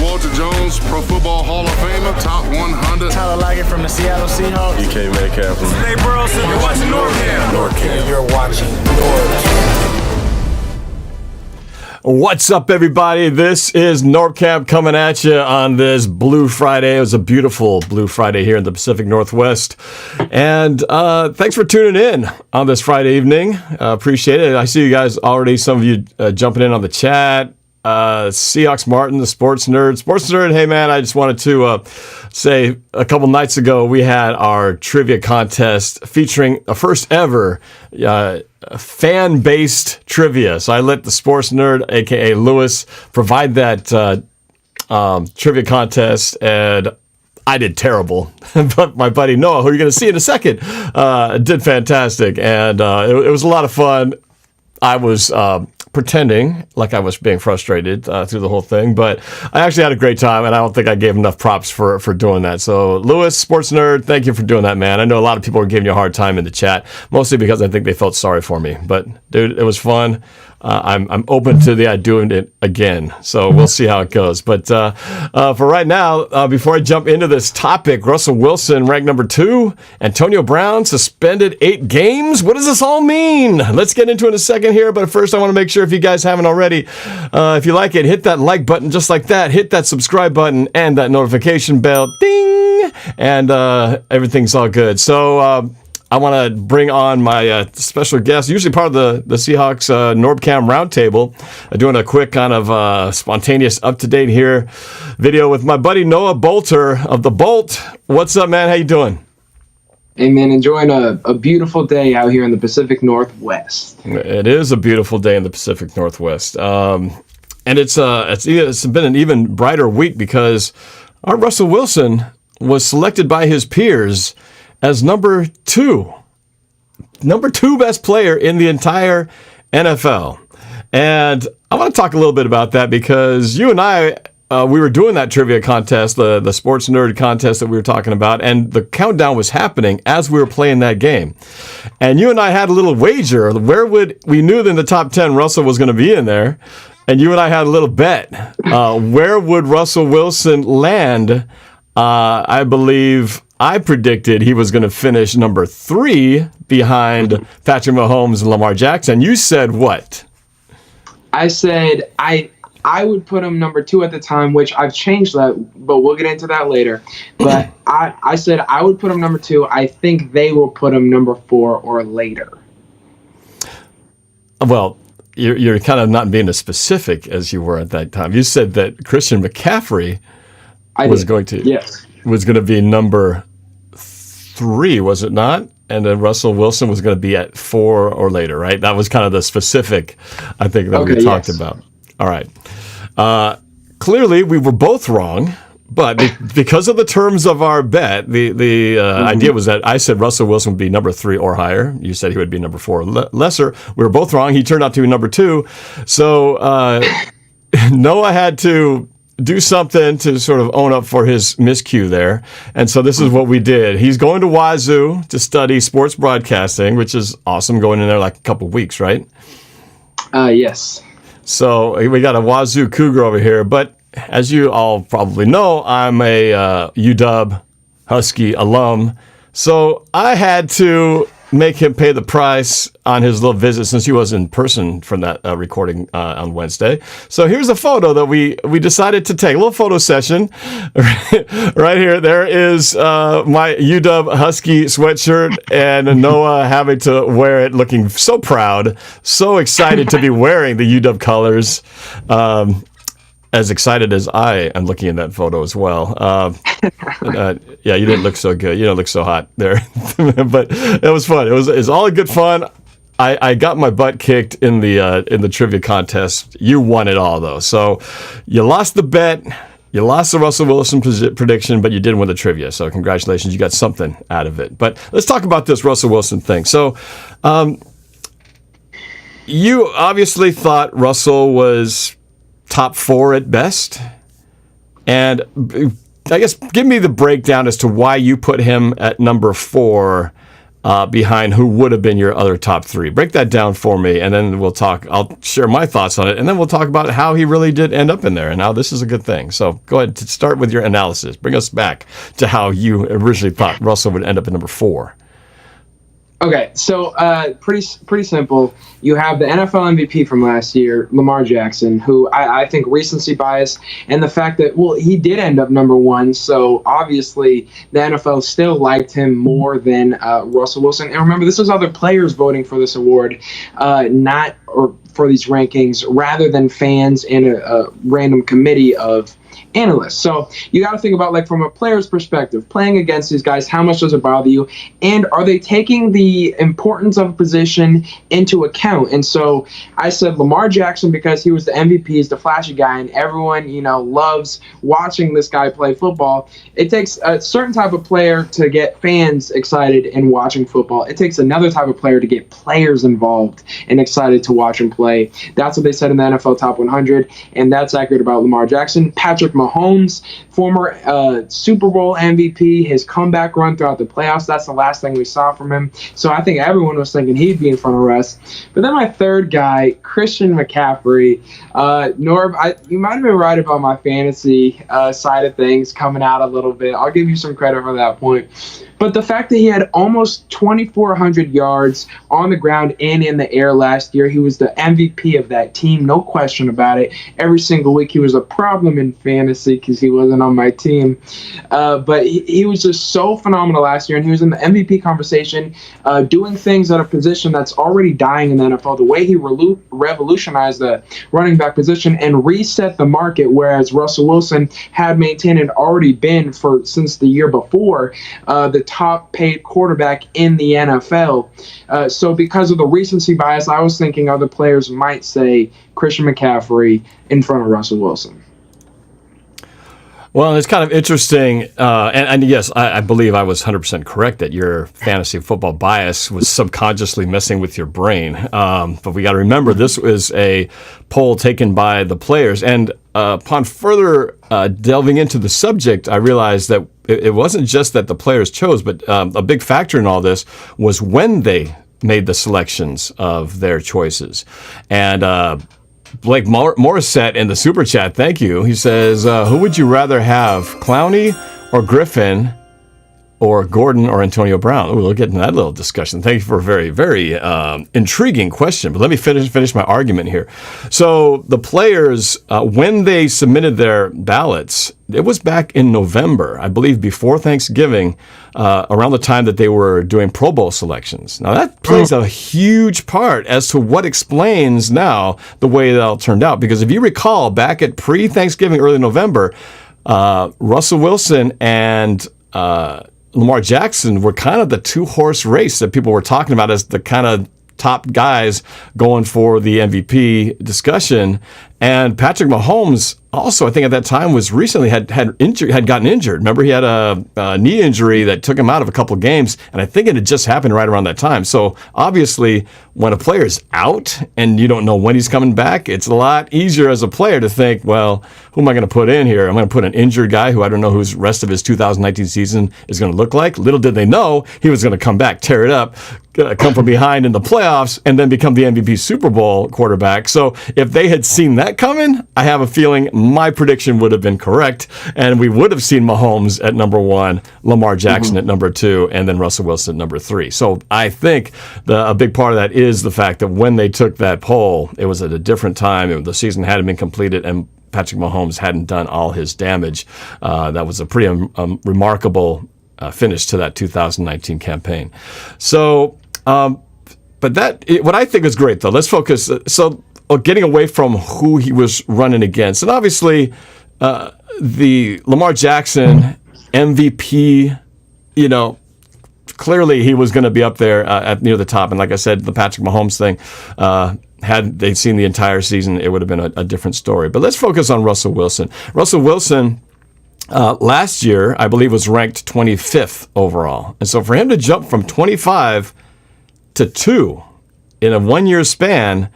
Walter Jones, Pro Football Hall of Famer, top 100. Tyler Lockett from the Seattle Seahawks. DK Metcalf. Nate Burleson. You're watching NorbCam. NorbCam. You're watching NorbCam. What's up, everybody? This is NorbCam coming at you on this Blue Friday. It was a beautiful Blue Friday here in the Pacific Northwest. And thanks for tuning in on this Friday evening. Appreciate it. I see you guys already, some of you jumping in on the chat. Seahawks Martin, the sports nerd. Sports nerd, hey man, I just wanted to say a couple nights ago we had our trivia contest featuring a first ever fan-based trivia. So I let the sports nerd, aka Lewis, provide that trivia contest, and I did terrible. But my buddy Noah, who you're going to see in a second, did fantastic, and it was a lot of fun. I was pretending like I was being frustrated through the whole thing, but I actually had a great time, and I don't think I gave enough props for doing that. So, Lewis, sports nerd, thank you for doing that, man. I know a lot of people were giving you a hard time in the chat, mostly because I think they felt sorry for me. But, dude, it was fun. I'm open to the idea doing it again, so we'll see how it goes. But for right now, before I jump into this topic, Russell Wilson ranked number 2, Antonio Brown suspended 8 games. What does this all mean? Let's get into it in a second here, but first I want to make sure, if you guys haven't already, if you like it, hit that like button just like that, hit that subscribe button and that notification bell, ding, and everything's all good. So I want to bring on my special guest, usually part of the Seahawks NorbCam Roundtable, doing a quick kind of spontaneous up-to-date here video with my buddy Noah Boelter of the Boelt. What's up, man? How you doing? Hey, man, enjoying a beautiful day out here in the Pacific Northwest. It is a beautiful day in the Pacific Northwest. And it's been an even brighter week because our Russell Wilson was selected by his peers as number 2 best player in the entire NFL. And I want to talk a little bit about that because you and I, we were doing that trivia contest, the sports nerd contest that we were talking about, and the countdown was happening as we were playing that game. And you and I had a little wager. We knew that in the top 10 Russell was going to be in there, and you and I had a little bet. Where would Russell Wilson land? I believe I predicted he was going to finish number 3 behind Patrick Mahomes and Lamar Jackson. You said what? I said I would put him number 2 at the time, which I've changed that, but we'll get into that later. But I said I would put him number 2. I think they will put him number 4 or later. Well, you're kind of not being as specific as you were at that time. You said that Christian McCaffrey was going to be number 3, was it not? And then Russell Wilson was going to be at 4 or later, right? That was kind of the specific, I think, that we talked about. All right. Clearly, we were both wrong, but because of the terms of our bet, the idea was that I said Russell Wilson would be number 3 or higher. You said he would be number 4 or lesser. We were both wrong. He turned out to be number 2. So Noah had to do something to sort of own up for his miscue there. And so this is what we did. He's going to Wazoo to study sports broadcasting, which is awesome, going in there like a couple of weeks, right? Yes. So we got a Wazoo Cougar over here. But as you all probably know, I'm a UW Husky alum. So I had to make him pay the price on his little visit since he was in person from that recording on Wednesday. So here's a photo that we decided to take, a little photo session right here. There is my UW Husky sweatshirt and Noah having to wear it, looking so proud, so excited to be wearing the UW colors. As excited as I am looking in that photo as well. Yeah, you didn't look so good. You don't look so hot there. But it was fun. It was all good fun. I got my butt kicked in the trivia contest. You won it all, though. So you lost the bet. You lost the Russell Wilson prediction, but you did win the trivia. So congratulations. You got something out of it. But let's talk about this Russell Wilson thing. So you obviously thought Russell was top 4 at best. And I guess give me the breakdown as to why you put him at number 4 behind who would have been your other top three. Break that down for me, and then we'll talk. I'll share my thoughts on it, and then we'll talk about how he really did end up in there and how this is a good thing. So go ahead to start with your analysis. Bring us back to how you originally thought Russell would end up at number 4. Okay, so pretty simple. You have the NFL MVP from last year, Lamar Jackson, who I think recency bias and the fact that, well, he did end up number 1, so obviously the NFL still liked him more than Russell Wilson. And remember, this was other players voting for this award, not or for these rankings, rather than fans and a random committee of analysts. So you got to think about, like, from a player's perspective, playing against these guys, how much does it bother you? And are they taking the importance of a position into account? And so I said Lamar Jackson because he was the MVP, he's the flashy guy, and everyone, loves watching this guy play football. It takes a certain type of player to get fans excited in watching football. It takes another type of player to get players involved and excited to watch him play. That's what they said in the NFL Top 100, and that's accurate about Lamar Jackson. Patrick Mahomes, former Super Bowl MVP, his comeback run throughout the playoffs, that's the last thing we saw from him. So I think everyone was thinking he'd be in front of Russ. But then my third guy, Christian McCaffrey. Norb, you might have been right about my fantasy side of things coming out a little bit. I'll give you some credit for that point. But the fact that he had almost 2,400 yards on the ground and in the air last year, he was the MVP of that team, no question about it. Every single week he was a problem in fantasy because he wasn't on my team. But he was just so phenomenal last year, and he was in the MVP conversation, doing things at a position that's already dying in the NFL. The way he revolutionized the running back position and reset the market, whereas Russell Wilson had maintained and already been since the year before the top paid quarterback in the NFL. So because of the recency bias, I was thinking other players might say Christian McCaffrey in front of Russell Wilson. Well, it's kind of interesting, and yes, I believe I was 100% correct that your fantasy football bias was subconsciously messing with your brain. But we got to remember, this was a poll taken by the players, and upon further delving into the subject, I realized that it wasn't just that the players chose, but a big factor in all this was when they made the selections of their choices. And Blake Morissette in the Super Chat, thank you. He says, who would you rather have, Clowney or Griffin or Gordon or Antonio Brown? Ooh, we'll get into that little discussion. Thank you for a very, very intriguing question. But let me finish my argument here. So the players, when they submitted their ballots, it was back in November, I believe before Thanksgiving, around the time that they were doing Pro Bowl selections. Now that plays a huge part as to what explains now the way that all turned out. Because if you recall, back at pre-Thanksgiving, early November, Russell Wilson and Lamar Jackson were kind of the two-horse race that people were talking about as the kind of top guys going for the MVP discussion. And Patrick Mahomes also, I think at that time, was recently had gotten injured. Remember, he had a knee injury that took him out of a couple of games, and I think it had just happened right around that time. So obviously, when a player's out and you don't know when he's coming back, it's a lot easier as a player to think, well, who am I going to put in here? I'm going to put an injured guy who I don't know who the rest of his 2019 season is going to look like. Little did they know he was going to come back, tear it up, come from behind in the playoffs, and then become the MVP Super Bowl quarterback. So if they had seen that coming, I have a feeling my prediction would have been correct, and we would have seen Mahomes at number 1, Lamar Jackson at number 2, and then Russell Wilson at number 3. So I think a big part of that is the fact that when they took that poll, it was at a different time. The season hadn't been completed, and Patrick Mahomes hadn't done all his damage. That was a pretty remarkable finish to that 2019 campaign. So, but what I think is great, though, let's focus. Getting away from who he was running against. And obviously, the Lamar Jackson MVP, clearly he was going to be up there near the top. And like I said, the Patrick Mahomes thing, had they seen the entire season, it would have been a different story. But let's focus on Russell Wilson. Russell Wilson, last year, I believe, was ranked 25th overall. And so for him to jump from 25 to 2 in a 1-year span,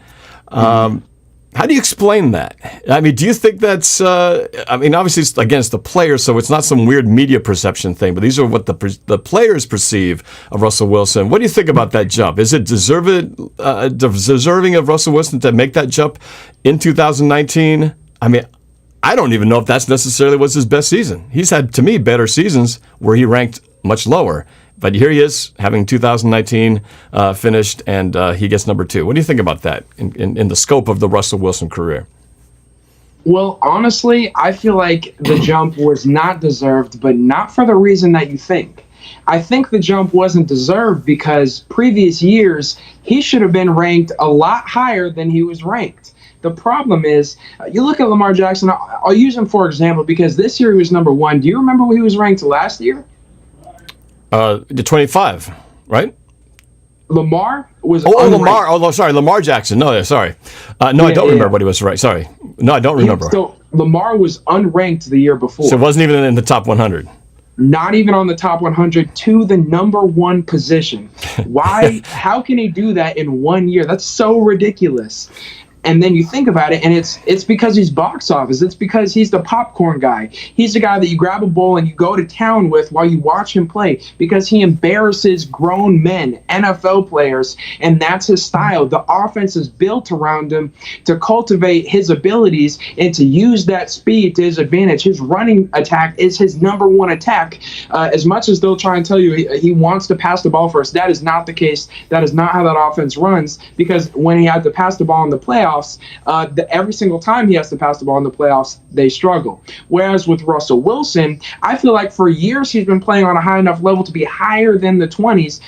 How do you explain that? I mean, do you think that's, obviously it's against the players, so it's not some weird media perception thing, but these are what the players perceive of Russell Wilson. What do you think about that jump? Is it deserving of Russell Wilson to make that jump in 2019? I mean, I don't even know if that's necessarily was his best season. He's had, to me, better seasons where he ranked much lower. But here he is, having 2019 finished, and he gets number 2. What do you think about that in the scope of the Russell Wilson career? Well, honestly, I feel like the jump was not deserved, but not for the reason that you think. I think the jump wasn't deserved because previous years, he should have been ranked a lot higher than he was ranked. The problem is, you look at Lamar Jackson, I'll use him for example, because this year he was number 1. Do you remember where he was ranked last year? The 25, right? Lamar was Lamar Jackson. No, sorry. I don't remember what he was right. Sorry. No, I don't remember. So Lamar was unranked the year before. So it wasn't even in the top 100. Not even on the top 100 to the number 1 position. Why? How can he do that in 1 year? That's so ridiculous. And then you think about it, and it's because he's box office. It's because he's the popcorn guy. He's the guy that you grab a bowl and you go to town with while you watch him play because he embarrasses grown men, NFL players, and that's his style. The offense is built around him to cultivate his abilities and to use that speed to his advantage. His running attack is his number 1 attack. As much as they'll try and tell you he wants to pass the ball first, that is not the case. That is not how that offense runs because when he had to pass the ball in the playoffs, every single time he has to pass the ball in the playoffs, they struggle. Whereas with Russell Wilson, I feel like for years he's been playing on a high enough level to be higher than the 20s.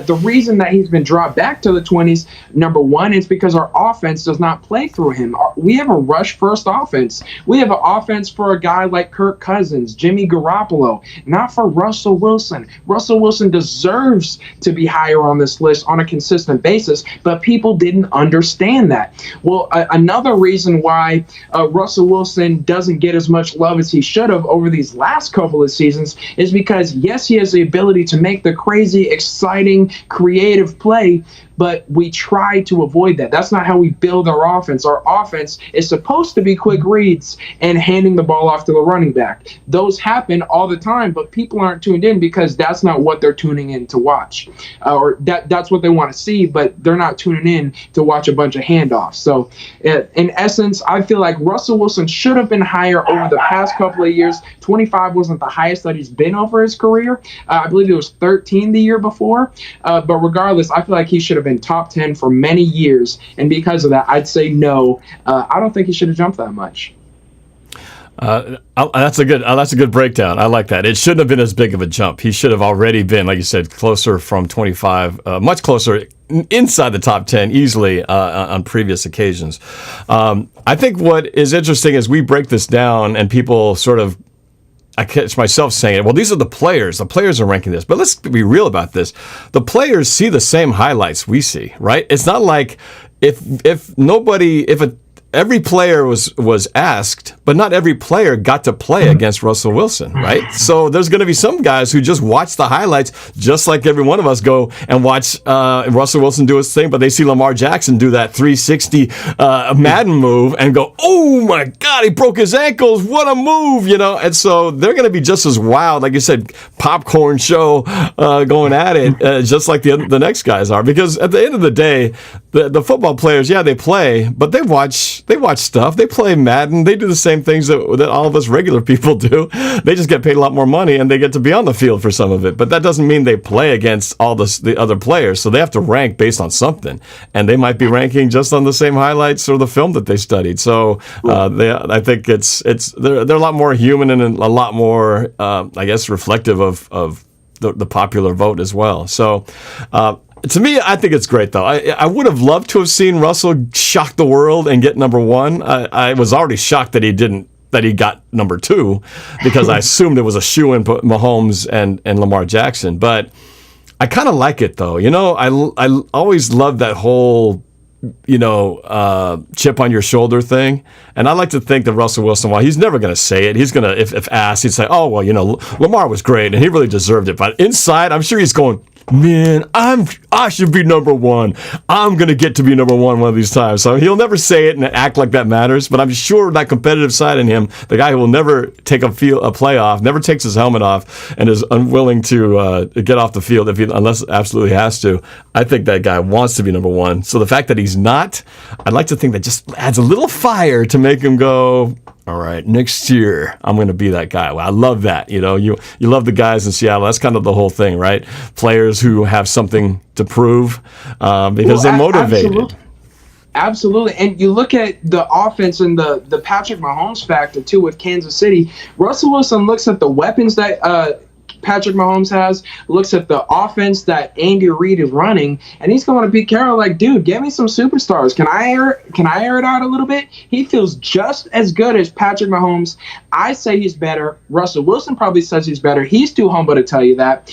The reason that he's been dropped back to the 20s, number 1, is because our offense does not play through him. We have a rush-first offense. We have an offense for a guy like Kirk Cousins, Jimmy Garoppolo, not for Russell Wilson. Russell Wilson deserves to be higher on this list on a consistent basis, but people didn't understand that. Well, another reason why Russell Wilson doesn't get as much love as he should have over these last couple of seasons is because, yes, he has the ability to make the crazy, exciting, creative play, but we try to avoid that. That's not how we build our offense. Our offense is supposed to be quick reads and handing the ball off to the running back. Those happen all the time, but people aren't tuned in because that's not what they're tuning in to watch. Or that's what they want to see, but they're not tuning in to watch a bunch of handoffs. So in essence, I feel like Russell Wilson should have been higher over the past couple of years. 25 wasn't the highest that he's been over his career. I believe it was 13 the year before. But regardless, I feel like he should have been top 10 for many years, and because of that, I'd say no. I don't think he should have jumped that much. That's a good breakdown. I like that. It shouldn't have been as big of a jump. He should have already been, like you said, closer from 25, much closer inside the top 10 easily on previous occasions. I think what is interesting is we break this down and people sort of, I catch myself saying, well, these are the players. The players are ranking this. But let's be real about this. The players see the same highlights we see, right? It's not like every player was asked, but not every player got to play against Russell Wilson, right? So there's going to be some guys who just watch the highlights, just like every one of us go and watch Russell Wilson do his thing, but they see Lamar Jackson do that 360 Madden move and go, oh my God, he broke his ankles, what a move, And so they're going to be just as wild, like you said, popcorn show going at it, just like the next guys are. Because at the end of the day, the football players, yeah, they play, but they watch stuff. They play Madden. They do the same things that all of us regular people do. They just get paid a lot more money and they get to be on the field for some of it. But that doesn't mean they play against all the other players. So they have to rank based on something. And they might be ranking just on the same highlights or the film that they studied. So I think they're a lot more human and a lot more, I guess, reflective of the popular vote as well. So, to me, I think it's great, though. I would have loved to have seen Russell shock the world and get number 1. I was already shocked that he got number 2 because I assumed it was a shoo-in for Mahomes and Lamar Jackson. But I kind of like it, though. I always loved that whole chip on your shoulder thing. And I like to think that Russell Wilson, while he's never going to say it, he's going to, if asked, he'd say, oh, well, Lamar was great and he really deserved it. But inside, I'm sure he's going, man, I should be number one. I'm going to get to be number one of these times. So he'll never say it and act like that matters, but I'm sure that competitive side in him, the guy who will never take a playoff, never takes his helmet off, and is unwilling to get off the field unless absolutely has to, I think that guy wants to be number one. So the fact that he's not, I'd like to think that just adds a little fire to make him go, all right, next year I'm going to be that guy. Well, I love that. You love the guys in Seattle. That's kind of the whole thing, right? Players who have something to prove because they're motivated. Absolutely. And you look at the offense and the Patrick Mahomes factor, too, with Kansas City. Russell Wilson looks at the weapons that Patrick Mahomes has, looks at the offense that Andy Reid is running, and he's going to Pete Carroll like, dude, get me some superstars. Can I air it out a little bit? He feels just as good as Patrick Mahomes. I say he's better. Russell Wilson probably says he's better. He's too humble to tell you that.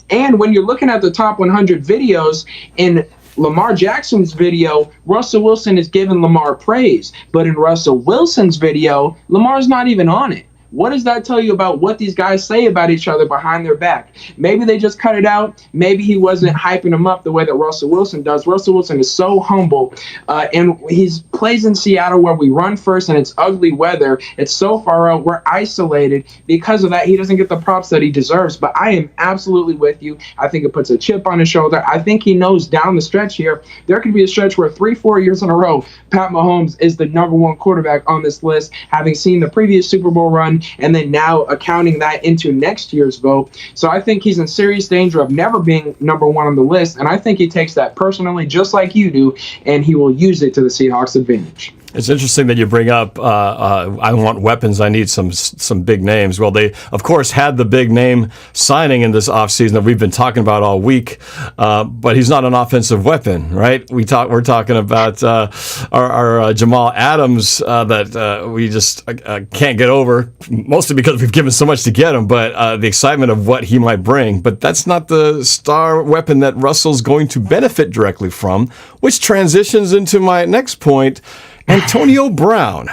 And when you're looking at the top 100 videos in Lamar Jackson's video, Russell Wilson is giving Lamar praise. But in Russell Wilson's video, Lamar's not even on it. What does that tell you about what these guys say about each other behind their back? Maybe they just cut it out. Maybe he wasn't hyping him up the way that Russell Wilson does. Russell Wilson is so humble, and he plays in Seattle where we run first and it's ugly weather. It's so far out. We're isolated. Because of that, he doesn't get the props that he deserves. But I am absolutely with you. I think it puts a chip on his shoulder. I think he knows down the stretch here, there could be a stretch where 3-4 years in a row, Pat Mahomes is the number one quarterback on this list, having seen the previous Super Bowl run and then now accounting that into next year's vote. So I think he's in serious danger of never being number one on the list, and I think he takes that personally just like you do, and he will use it to the Seahawks' advantage. It's interesting that you bring up, I want weapons, I need some big names. Well, they, of course, had the big name signing in this offseason that we've been talking about all week, but he's not an offensive weapon, right? We're talking about our Jamal Adams that we just can't get over, mostly because we've given so much to get him, but the excitement of what he might bring. But that's not the star weapon that Russell's going to benefit directly from, which transitions into my next point. Antonio Brown.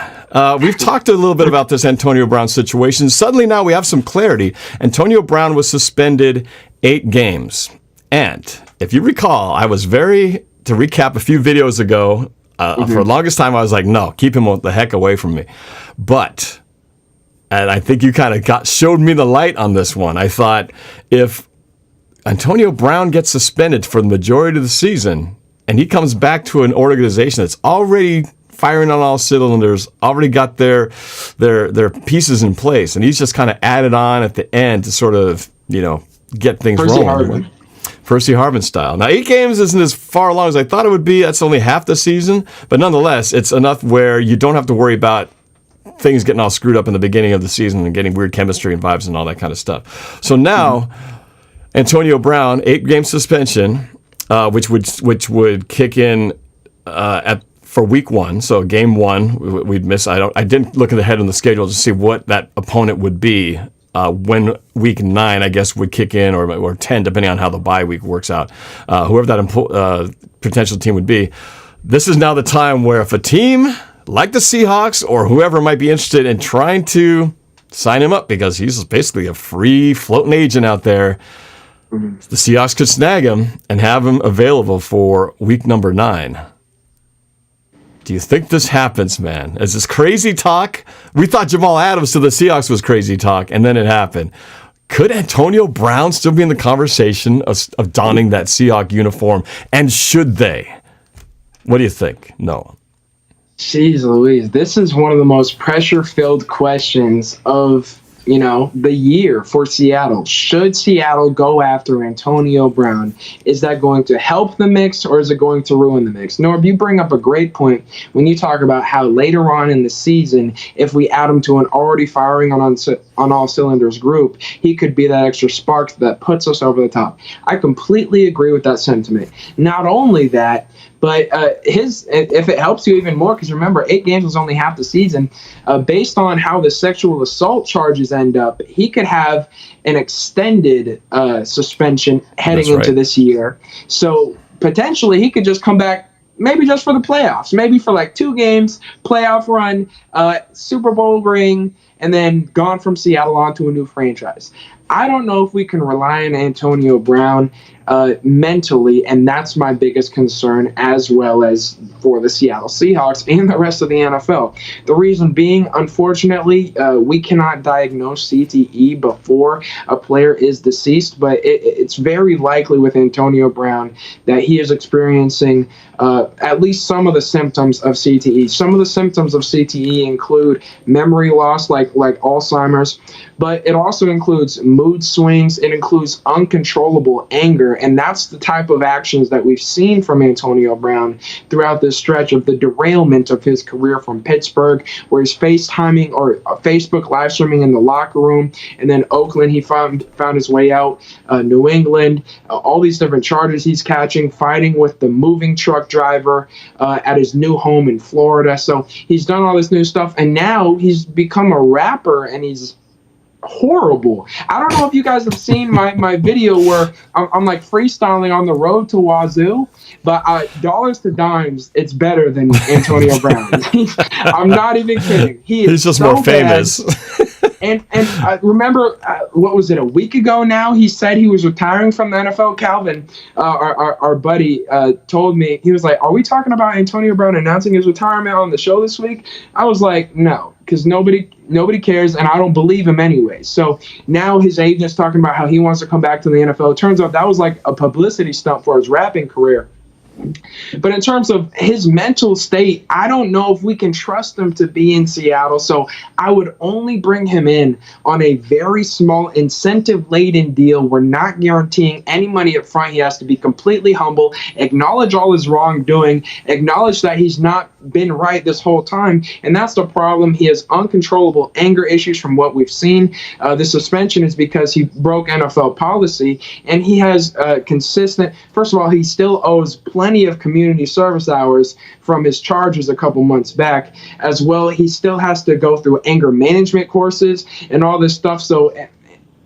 We've talked a little bit about this Antonio Brown situation. Suddenly now we have some clarity. Antonio Brown was suspended 8 games. And if you recall, I was to recap a few videos ago, for the longest time I was like, no, keep him the heck away from me. And I think you kind of showed me the light on this one. I thought if Antonio Brown gets suspended for the majority of the season and he comes back to an organization that's already firing on all cylinders, already got their pieces in place, and he's just kind of added on at the end to sort of, get things rolling. Percy Harvin style. Now, 8 games isn't as far along as I thought it would be. That's only half the season, but nonetheless, it's enough where you don't have to worry about things getting all screwed up in the beginning of the season and getting weird chemistry and vibes and all that kind of stuff. So now, Antonio Brown, 8-game suspension, which would kick in for week 1, so game 1, we'd miss. I didn't look ahead on the schedule to see what that opponent would be when week 9, I guess, would kick in, or 10, depending on how the bye week works out. Whoever that potential team would be. This is now the time where if a team like the Seahawks or whoever might be interested in trying to sign him up, because he's basically a free floating agent out there, the Seahawks could snag him and have him available for week number 9. Do you think this happens, man? Is this crazy talk? We thought Jamal Adams to the Seahawks was crazy talk, and then it happened. Could Antonio Brown still be in the conversation of donning that Seahawk uniform? And should they? What do you think, Noah? Jeez Louise, this is one of the most pressure-filled questions of the year for Seattle. Should Seattle go after Antonio Brown? Is that going to help the mix, or is it going to ruin the mix? Norb, you bring up a great point when you talk about how later on in the season, if we add him to an already firing on all cylinders group, he could be that extra spark that puts us over the top. I completely agree with that sentiment. Not only that, but if it helps you even more, because remember, 8 games was only half the season, based on how the sexual assault charges end up, he could have an extended suspension heading into this year. So potentially he could just come back maybe just for the playoffs, maybe for like 2 games, playoff run, Super Bowl ring, and then gone from Seattle onto a new franchise. I don't know if we can rely on Antonio Brown mentally, and that's my biggest concern, as well as for the Seattle Seahawks and the rest of the NFL. The reason being, unfortunately, we cannot diagnose CTE before a player is deceased, but it's very likely with Antonio Brown that he is experiencing at least some of the symptoms of CTE. Some of the symptoms of CTE include memory loss, like Alzheimer's, but it also includes mood swings. It includes uncontrollable anger, and that's the type of actions that we've seen from Antonio Brown throughout this stretch of the derailment of his career from Pittsburgh, where he's FaceTiming or Facebook live streaming in the locker room, and then Oakland, he found his way out, New England, all these different charges he's catching, fighting with the moving truck driver at his new home in Florida. So he's done all this new stuff, and now he's become a rapper, and he's horrible. I don't know if you guys have seen my video where I'm like freestyling on the road to Wazoo, but dollars to dimes, it's better than Antonio Brown. I'm not even kidding. He's just so more famous. And remember, what was it, a week ago now, he said he was retiring from the NFL. Calvin, our buddy, told me, he was like, are we talking about Antonio Brown announcing his retirement on the show this week? I was like, no, because nobody cares, and I don't believe him anyway. So now his agent's talking about how he wants to come back to the NFL. It turns out that was like a publicity stunt for his rapping career. But in terms of his mental state, I don't know if we can trust him to be in Seattle. So I would only bring him in on a very small incentive-laden deal. We're not guaranteeing any money up front. He has to be completely humble, acknowledge all his wrongdoing, acknowledge that he's not been right this whole time. And that's the problem. He has uncontrollable anger issues from what we've seen. The suspension is because he broke NFL policy, and he has consistent, first of all, he still owes plenty of community service hours from his charges a couple months back. As well, he still has to go through anger management courses and all this stuff. So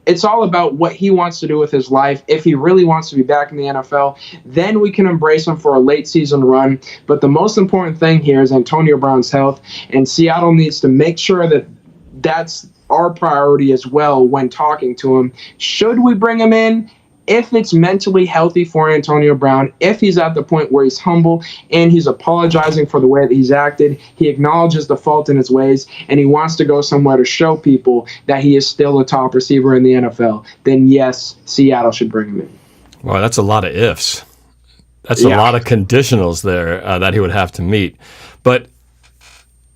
it's all about what he wants to do with his life. If he really wants to be back in the NFL, then we can embrace him for a late season run. But the most important thing here is Antonio Brown's health, and Seattle needs to make sure that that's our priority as well when talking to him. Should we bring him in? If it's mentally healthy for Antonio Brown, if he's at the point where he's humble and he's apologizing for the way that he's acted, he acknowledges the fault in his ways, and he wants to go somewhere to show people that he is still a top receiver in the NFL, then yes, Seattle should bring him in. Wow, that's a lot of ifs. That's a lot of conditionals there that he would have to meet. But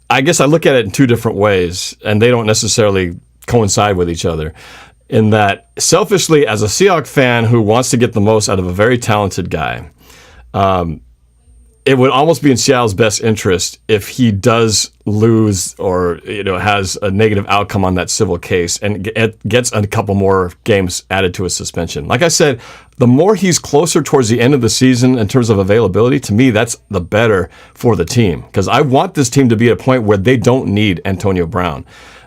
I guess I look at it in two different ways, and they don't necessarily coincide with each other. In that, selfishly, as a Seahawks fan who wants to get the most out of a very talented guy, it would almost be in Seattle's best interest if he does lose or has a negative outcome on that civil case and gets a couple more games added to his suspension. Like I said, the more he's closer towards the end of the season in terms of availability, to me, that's the better for the team. Because I want this team to be at a point where they don't need Antonio Brown.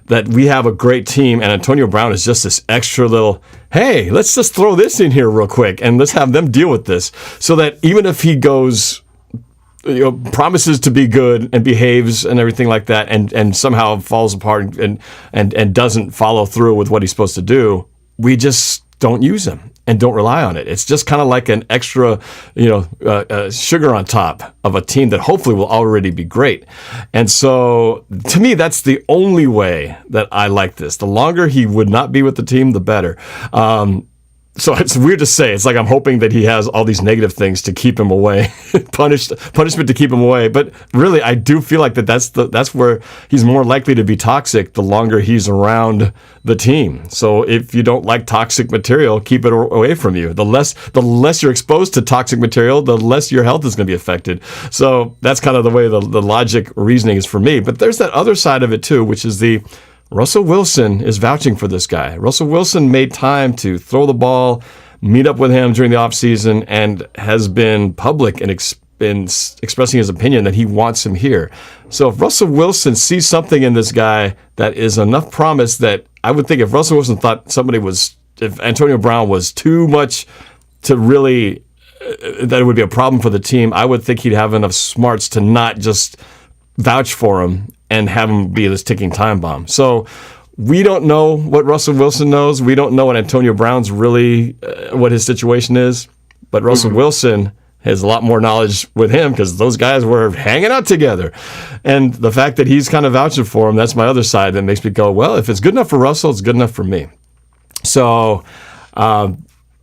That we have a great team, and Antonio Brown is just this extra little, hey, let's just throw this in here real quick, and let's have them deal with this. So that even if he goes, promises to be good and behaves and everything like that, and somehow falls apart and doesn't follow through with what he's supposed to do, we just don't use him and don't rely on it. It's just kind of like an extra, sugar on top of a team that hopefully will already be great. And so, to me, that's the only way that I like this. The longer he would not be with the team, the better. So it's weird to say. It's like I'm hoping that he has all these negative things to keep him away, punishment to keep him away. But really, I do feel like that's where he's more likely to be toxic the longer he's around the team. So if you don't like toxic material, keep it away from you. The less you're exposed to toxic material, the less your health is going to be affected. So that's kind of the way the logic reasoning is for me. But there's that other side of it too, which is Russell Wilson is vouching for this guy. Russell Wilson made time to throw the ball, meet up with him during the offseason, and has been public and been expressing his opinion that he wants him here. So if Russell Wilson sees something in this guy that is enough promise, that I would think if Russell Wilson thought if Antonio Brown was too much to really, that it would be a problem for the team, I would think he'd have enough smarts to not just vouch for him and have him be this ticking time bomb. So We don't know what Russell Wilson knows. We don't know what Antonio Brown's really, what his situation is. But Russell Wilson has a lot more knowledge with him because those guys were hanging out together. And the fact that he's kind of vouching for him, that's my other side that makes me go, well, if it's good enough for Russell, it's good enough for me. So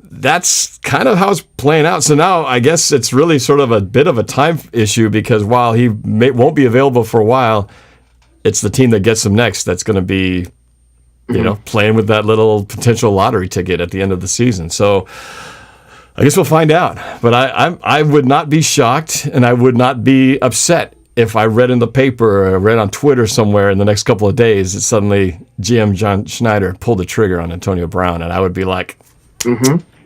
that's kind of how it's playing out. So now I guess it's really sort of a bit of a time issue because while he won't be available for a while, it's the team that gets him next that's going to be, playing with that little potential lottery ticket at the end of the season. So I guess we'll find out. But I would not be shocked and I would not be upset if I read in the paper or read on Twitter somewhere in the next couple of days that suddenly GM John Schneider pulled the trigger on Antonio Brown. And I would be like,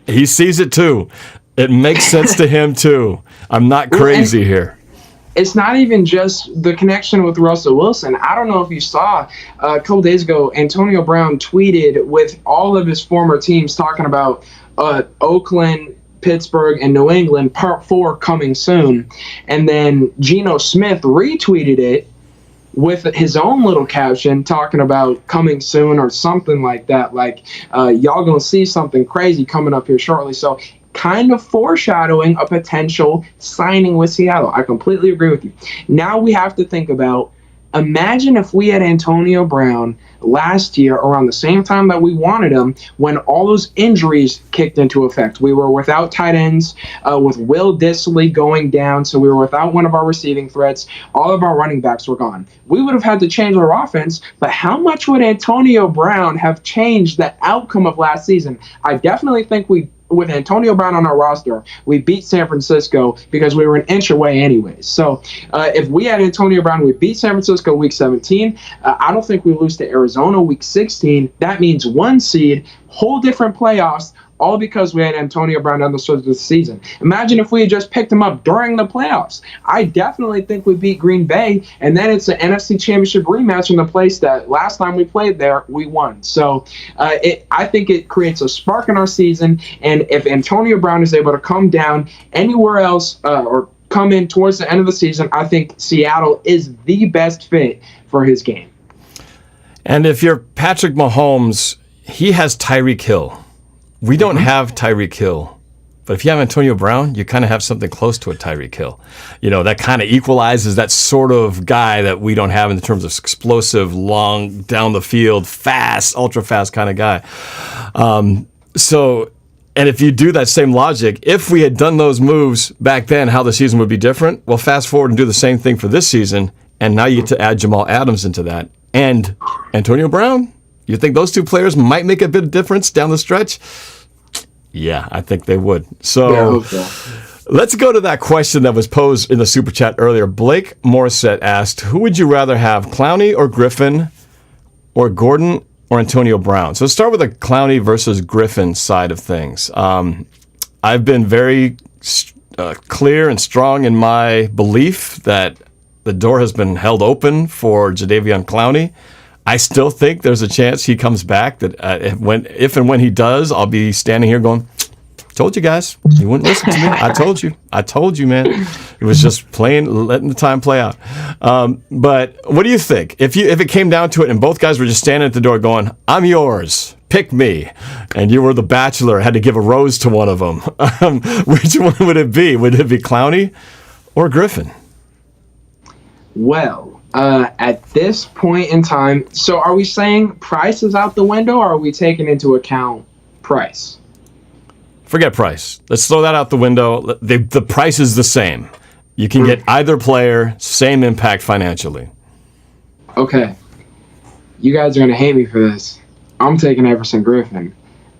he sees it too. It makes sense to him too. I'm not crazy here. It's not even just the connection with Russell Wilson. I don't know if you saw a couple days ago, Antonio Brown tweeted with all of his former teams talking about Oakland, Pittsburgh, and New England, Part 4 coming soon. And then Geno Smith retweeted it with his own little caption talking about coming soon or something like that. Like, y'all gonna see something crazy coming up here shortly. So kind of foreshadowing a potential signing with Seattle. I completely agree with you. Now we have to think about, imagine if we had Antonio Brown last year around the same time that we wanted him when all those injuries kicked into effect. We were without tight ends, with Will Dissly going down, so we were without one of our receiving threats. All of our running backs were gone. We would have had to change our offense, but how much would Antonio Brown have changed the outcome of last season? I definitely think with Antonio Brown on our roster, we beat San Francisco because we were an inch away anyways. So if we had Antonio Brown, we beat San Francisco week 17. I don't think we lose to Arizona week 16. That means 1 seed, whole different playoffs, all because we had Antonio Brown down the stretch of the season. Imagine if we had just picked him up during the playoffs. I definitely think we beat Green Bay, and then it's an NFC Championship rematch in the place that last time we played there, we won. So I think it creates a spark in our season, and if Antonio Brown is able to come down anywhere else or come in towards the end of the season, I think Seattle is the best fit for his game. And if you're Patrick Mahomes, he has Tyreek Hill. We don't have Tyreek Hill, but if you have Antonio Brown, you kind of have something close to a Tyreek Hill. That kind of equalizes that sort of guy that we don't have in terms of explosive, long, down the field, fast, ultra fast kind of guy. And if you do that same logic, if we had done those moves back then, how the season would be different. Well, fast forward and do the same thing for this season, and now you get to add Jamal Adams into that. And Antonio Brown, you think those two players might make a bit of difference down the stretch? Yeah, I think they would. So let's go to that question that was posed in the Super Chat earlier. Blake Morissette asked, who would you rather have, Clowney or Griffin or Gordon or Antonio Brown? So let's start with the Clowney versus Griffin side of things. I've been very clear and strong in my belief that the door has been held open for Jadeveon Clowney. I still think there's a chance he comes back. That if and when he does, I'll be standing here going, "Told you guys, you wouldn't listen to me. I told you, man." It was just letting the time play out. But what do you think? If it came down to it, and both guys were just standing at the door going, "I'm yours, pick me," and you were the bachelor, had to give a rose to one of them, which one would it be? Would it be Clowney or Griffin? Well. At this point in time, so are we saying price is out the window, or are we taking into account price? Forget price. Let's throw that out the window. The price is the same. You can get either player, same impact financially. Okay. You guys are going to hate me for this. I'm taking Everson Griffin.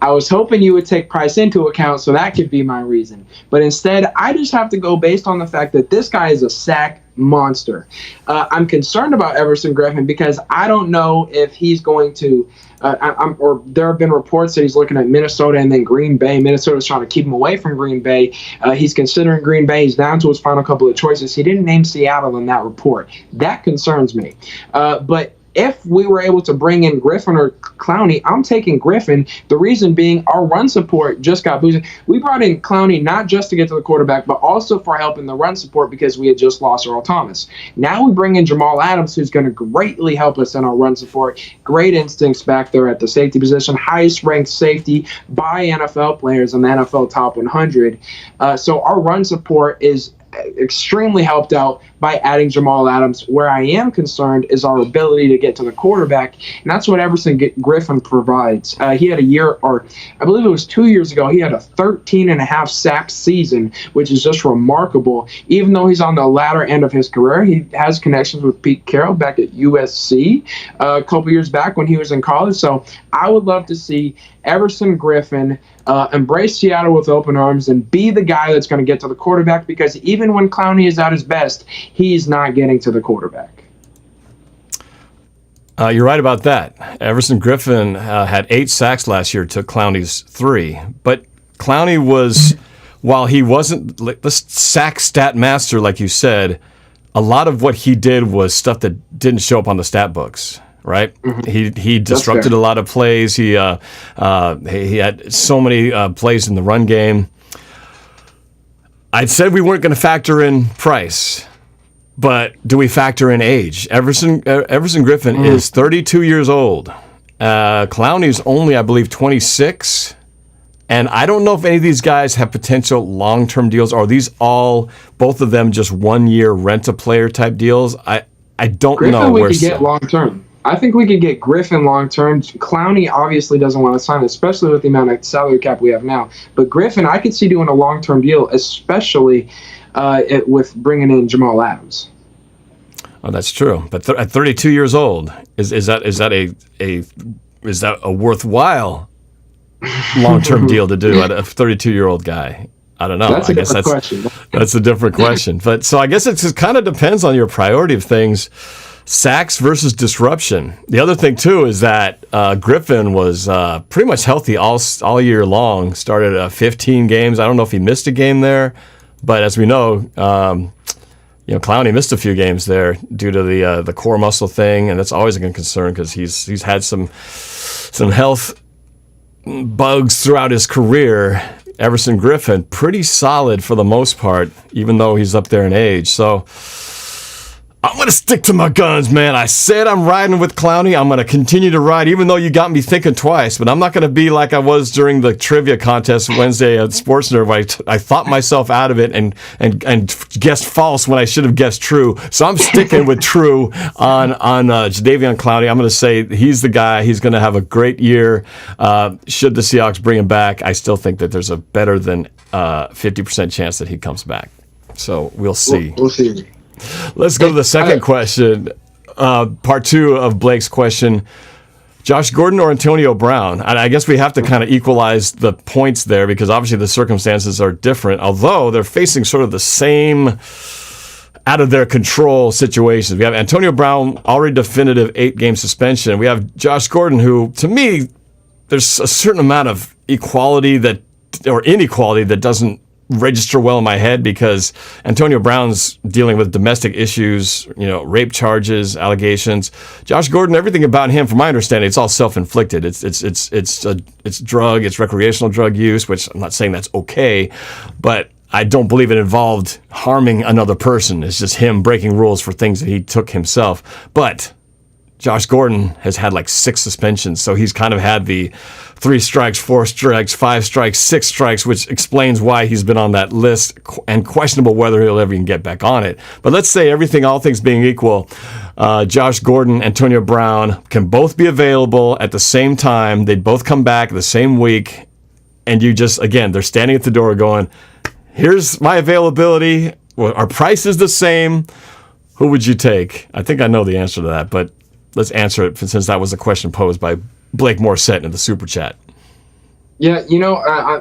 I was hoping you would take price into account, so that could be my reason. But instead, I just have to go based on the fact that this guy is a sack monster. I'm concerned about Everson Griffin because I don't know if he's going to, or there have been reports that he's looking at Minnesota and then Green Bay. Minnesota's trying to keep him away from Green Bay. He's considering Green Bay. He's down to his final couple of choices. He didn't name Seattle in that report. That concerns me. But if we were able to bring in Griffin or Clowney, I'm taking Griffin. The reason being our run support just got boosted. We brought in Clowney not just to get to the quarterback, but also for help in the run support because we had just lost Earl Thomas. Now we bring in Jamal Adams, who's going to greatly help us in our run support. Great instincts back there at the safety position, highest ranked safety by NFL players in the NFL Top 100. So our run support is extremely helped out by adding Jamal Adams. Where I am concerned is our ability to get to the quarterback, and that's what Everson Griffin provides. He had a year, or I believe it was 2 years ago, he had a 13.5 sack season, which is just remarkable. Even though he's on the latter end of his career, he has connections with Pete Carroll back at USC a couple years back when he was in college. So I would love to see Everson Griffin embrace Seattle with open arms and be the guy that's going to get to the quarterback, because even when Clowney is at his best, he's not getting to the quarterback. You're right about that. Everson Griffin had 8 sacks last year, took Clowney's 3. But Clowney was, while he wasn't the sack stat master, like you said, a lot of what he did was stuff that didn't show up on the stat books. Right, he disrupted a lot of plays. He had so many plays in the run game. I said we weren't going to factor in price, but do we factor in age? Everson Griffin is 32 years old. Clowney's only, I believe, 26. And I don't know if any of these guys have potential long-term deals, or are these all, both of them, just 1 year rent-a-player type deals? I don't Griffin know. We could get long-term. I think we could get Griffin long-term. Clowney obviously doesn't want to sign, especially with the amount of salary cap we have now. But Griffin, I could see doing a long-term deal, especially with bringing in Jamal Adams. Oh, that's true. But at 32 years old, is that a worthwhile long-term deal to do at a 32-year-old guy? I don't know. That's a different question. That's a different question. But so I guess it just kind of depends on your priority of things. Sacks versus disruption. The other thing, too, is that Griffin was pretty much healthy all year long. Started 15 games. I don't know if he missed a game there, but as we know, Clowney missed a few games there due to the core muscle thing, and that's always a good concern because he's had some health bugs throughout his career. Everson Griffin, pretty solid for the most part, even though he's up there in age. So I'm going to stick to my guns, man. I said I'm riding with Clowney. I'm going to continue to ride, even though you got me thinking twice. But I'm not going to be like I was during the trivia contest Wednesday at Sports Nerd, where I thought myself out of it and guessed false when I should have guessed true. So I'm sticking with true on Jadeveon Clowney. I'm going to say he's the guy. He's going to have a great year. Should the Seahawks bring him back, I still think that there's a better than 50% chance that he comes back. So we'll see. We'll see. Let's go to the second question, part 2 of Blake's question. Josh Gordon or Antonio Brown? And I guess we have to kind of equalize the points there because obviously the circumstances are different, although they're facing sort of the same out of their control situations. We have Antonio Brown, already definitive 8-game suspension. We have Josh Gordon, who, to me, there's a certain amount of inequality that doesn't register well in my head because Antonio Brown's dealing with domestic issues, rape charges, allegations. Josh Gordon, everything about him, from my understanding, it's all self-inflicted. It's recreational drug use, which I'm not saying that's okay, but I don't believe it involved harming another person. It's just him breaking rules for things that he took himself. But Josh Gordon has had like 6 suspensions, so he's kind of had the 3 strikes, 4 strikes, 5 strikes, 6 strikes, which explains why he's been on that list and questionable whether he'll ever even get back on it. But let's say all things being equal, Josh Gordon, Antonio Brown can both be available at the same time. They'd both come back the same week, and they're standing at the door going, here's my availability. Our price is the same. Who would you take? I think I know the answer to that, but let's answer it since that was a question posed by Blake Morissette in the Super Chat. Yeah,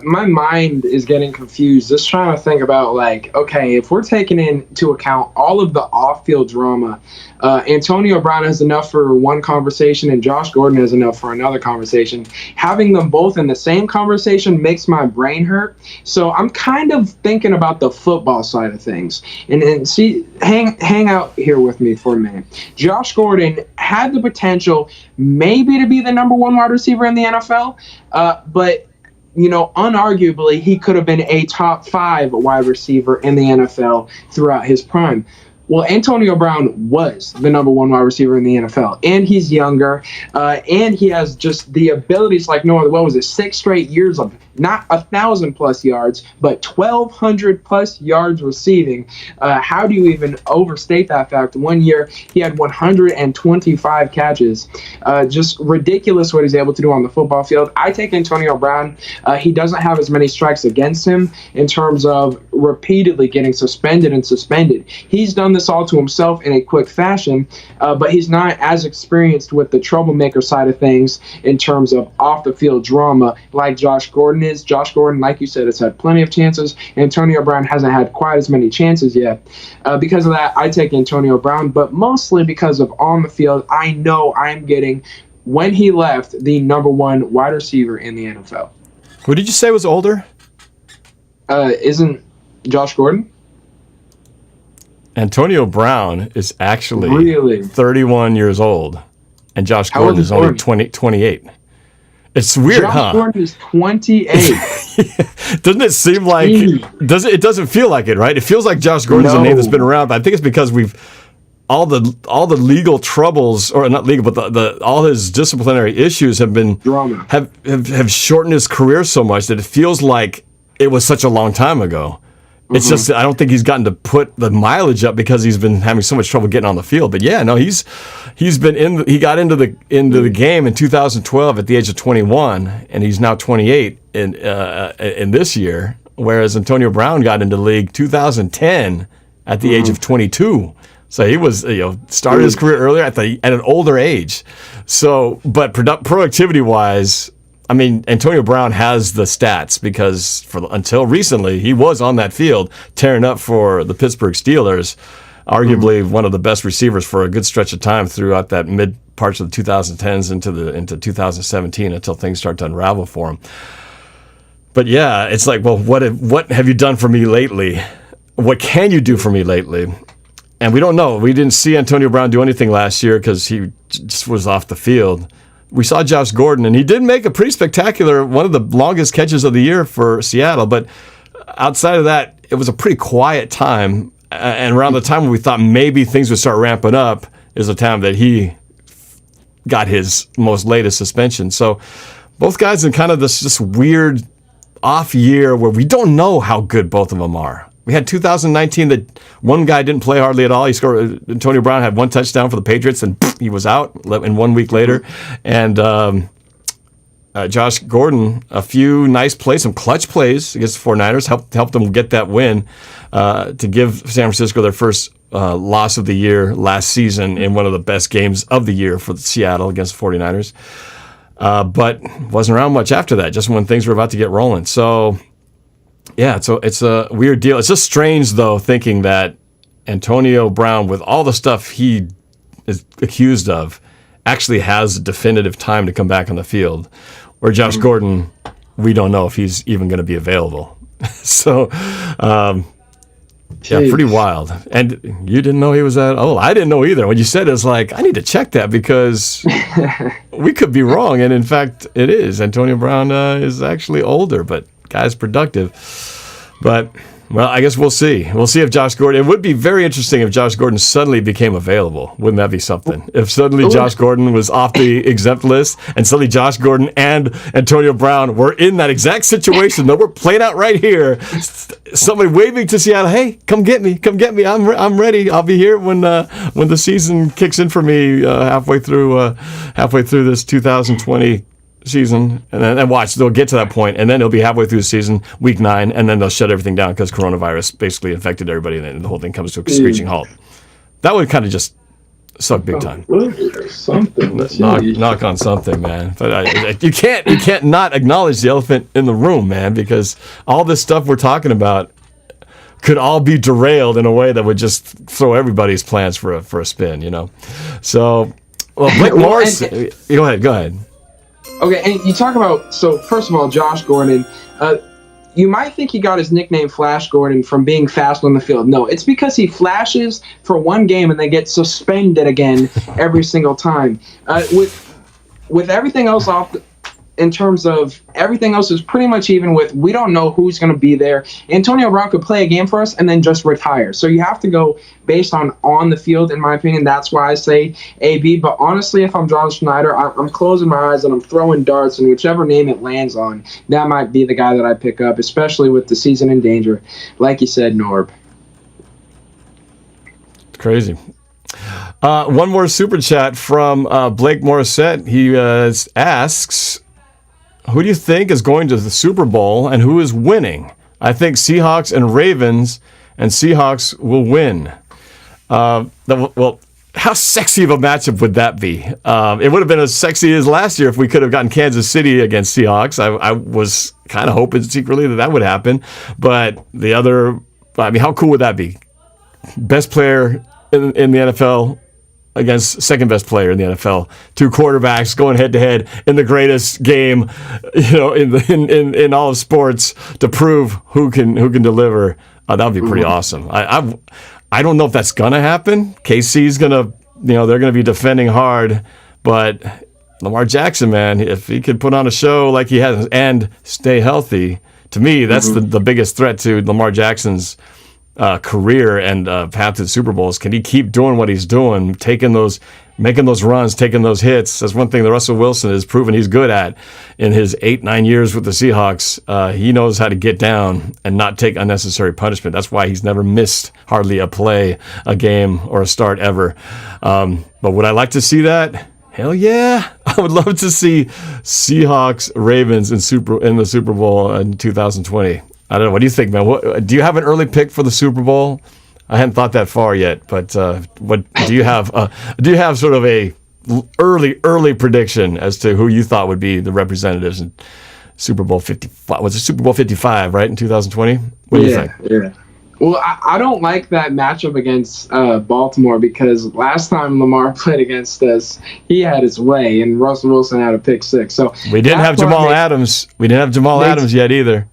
my mind is getting confused. Just trying to think about, like, okay, if we're taking into account all of the off-field drama, Antonio Brown has enough for one conversation and Josh Gordon has enough for another conversation. Having them both in the same conversation makes my brain hurt. So I'm kind of thinking about the football side of things. And see, hang out here with me for a minute. Josh Gordon had the potential maybe to be the number one wide receiver in the NFL, but unarguably, he could have been a top 5 wide receiver in the NFL throughout his prime. Well, Antonio Brown was the number one wide receiver in the NFL, and he's younger, and he has just the abilities like no other. What was it? 6 straight years of not 1,000+ yards, but 1,200+ yards receiving. How do you even overstate that fact? One year he had 125 catches. Just ridiculous what he's able to do on the football field. I take Antonio Brown. He doesn't have as many strikes against him in terms of repeatedly getting suspended. He's done this all to himself in a quick fashion, but he's not as experienced with the troublemaker side of things in terms of off the field drama like Josh Gordon is. Josh Gordon, like you said, has had plenty of chances. Antonio Brown hasn't had quite as many chances yet. Because of that, I take Antonio Brown, but mostly because of on the field, I know I'm getting, when he left, the number one wide receiver in the NFL. Who did you say was older? Isn't Josh Gordon? Antonio Brown is actually really 31 years old, and Josh Gordon is only 28. It's weird, Josh Gordon is 28. Doesn't it seem like it doesn't feel like it, right? It feels like Josh Gordon's a name that's been around, but I think it's because we've all the legal troubles, or not legal, but all his disciplinary issues have been drama have shortened his career so much that it feels like it was such a long time ago. It's just I don't think he's gotten to put the mileage up because he's been having so much trouble getting on the field. But yeah, no, he's been he got into the game in 2012 at the age of 21, and he's now 28 in this year. Whereas Antonio Brown got into the league 2010 at the age of 22. So he was started his career earlier at an older age. So, but productivity wise, I mean, Antonio Brown has the stats because until recently, he was on that field tearing up for the Pittsburgh Steelers, arguably one of the best receivers for a good stretch of time throughout that mid parts of the 2010s into 2017 until things start to unravel for him. But yeah, it's like, well, what have you done for me lately? What can you do for me lately? And we don't know. We didn't see Antonio Brown do anything last year because he just was off the field. We saw Josh Gordon, and he did make a pretty spectacular, one of the longest catches of the year for Seattle. But outside of that, it was a pretty quiet time. And around the time when we thought maybe things would start ramping up is the time that he got his most latest suspension. So both guys in kind of this weird off year where we don't know how good both of them are. We had 2019 that one guy didn't play hardly at all. He scored. Antonio Brown had one touchdown for the Patriots, and he was out. And 1 week later, and Josh Gordon, a few nice plays, some clutch plays against the 49ers, helped them get that win to give San Francisco their first loss of the year last season in one of the best games of the year for Seattle against the 49ers. But wasn't around much after that, just when things were about to get rolling. So. Yeah, so it's a weird deal. It's just strange, though, thinking that Antonio Brown, with all the stuff he is accused of, actually has a definitive time to come back on the field, where Josh Gordon, we don't know if he's even going to be available. So, yeah, pretty wild. And you didn't know he was that old. I didn't know either. When you said it, it's like, I need to check that because we could be wrong. And, in fact, it is. Antonio Brown is actually older, but guy's productive. But, well, I guess we'll see. We'll see if Josh Gordon... It would be very interesting if Josh Gordon suddenly became available. Wouldn't that be something? If suddenly Josh Gordon was off the exempt list and suddenly Josh Gordon and Antonio Brown were in that exact situation that we're playing out right here. Somebody waving to Seattle, hey, come get me. I'm ready. I'll be here when the season kicks in for me halfway through this 2020 season, and watch, they'll get to that point, and then it'll be halfway through the season, week 9, and then they'll shut everything down because coronavirus basically infected everybody, and then the whole thing comes to a screeching halt. That would kind of just Suck big time. Something. Knock on something, man. But you can't not acknowledge the elephant in the room, man, because all this stuff we're talking about could all be derailed in a way that would just throw everybody's plans for a spin, you know. So, well, Blake Morris. Go ahead. Okay, and you talk about, so first of all, Josh Gordon. You might think he got his nickname Flash Gordon from being fast on the field. No, it's because he flashes for one game and then gets suspended again every single time. With everything else off, in terms of everything else is pretty much even with, we don't know who's going to be there. Antonio Brown could play a game for us and then just retire. So you have to go based on the field, in my opinion. That's why I say AB. But honestly, if I'm John Schneider, I'm closing my eyes and I'm throwing darts, and whichever name it lands on, that might be the guy that I pick up, especially with the season in danger. Like you said, Norb. Crazy. One more super chat from Blake Morissette. He asks, who do you think is going to the Super Bowl and who is winning? I think Seahawks and Ravens, and Seahawks will win. Well, how sexy of a matchup would that be? It would have been as sexy as last year if we could have gotten Kansas City against Seahawks. I was kind of hoping secretly that would happen. But the other, I mean, how cool would that be? Best player in the NFL against second best player in the NFL, two quarterbacks going head to head in the greatest game, you know, in all of sports to prove who can deliver. That would be pretty awesome. I don't know if that's gonna happen. KC's gonna, you know, they're gonna be defending hard, but Lamar Jackson, man, if he could put on a show like he has and stay healthy, to me that's the biggest threat to Lamar Jackson's career and path to the Super Bowls. Can he keep doing what he's doing, making those runs, taking those hits? That's one thing that Russell Wilson has proven he's good at in his 8-9 years with the Seahawks. He knows how to get down and not take unnecessary punishment. That's why he's never missed hardly a play, a game, or a start ever. But would I like to see that? Hell yeah. I would love to see Seahawks Ravens in the Super Bowl in 2020. I don't know. What do you think, man? Do you have an early pick for the Super Bowl? I hadn't thought that far yet, but what do you have? Do you have sort of a early prediction as to who you thought would be the representatives in Super Bowl 55? Was it Super Bowl 55, right, in 2020? What do you think? Yeah. Well, I don't like that matchup against Baltimore because last time Lamar played against us, he had his way, and Russell Wilson had a pick six. So we didn't have Jamal Adams. We didn't have Jamal Adams yet either.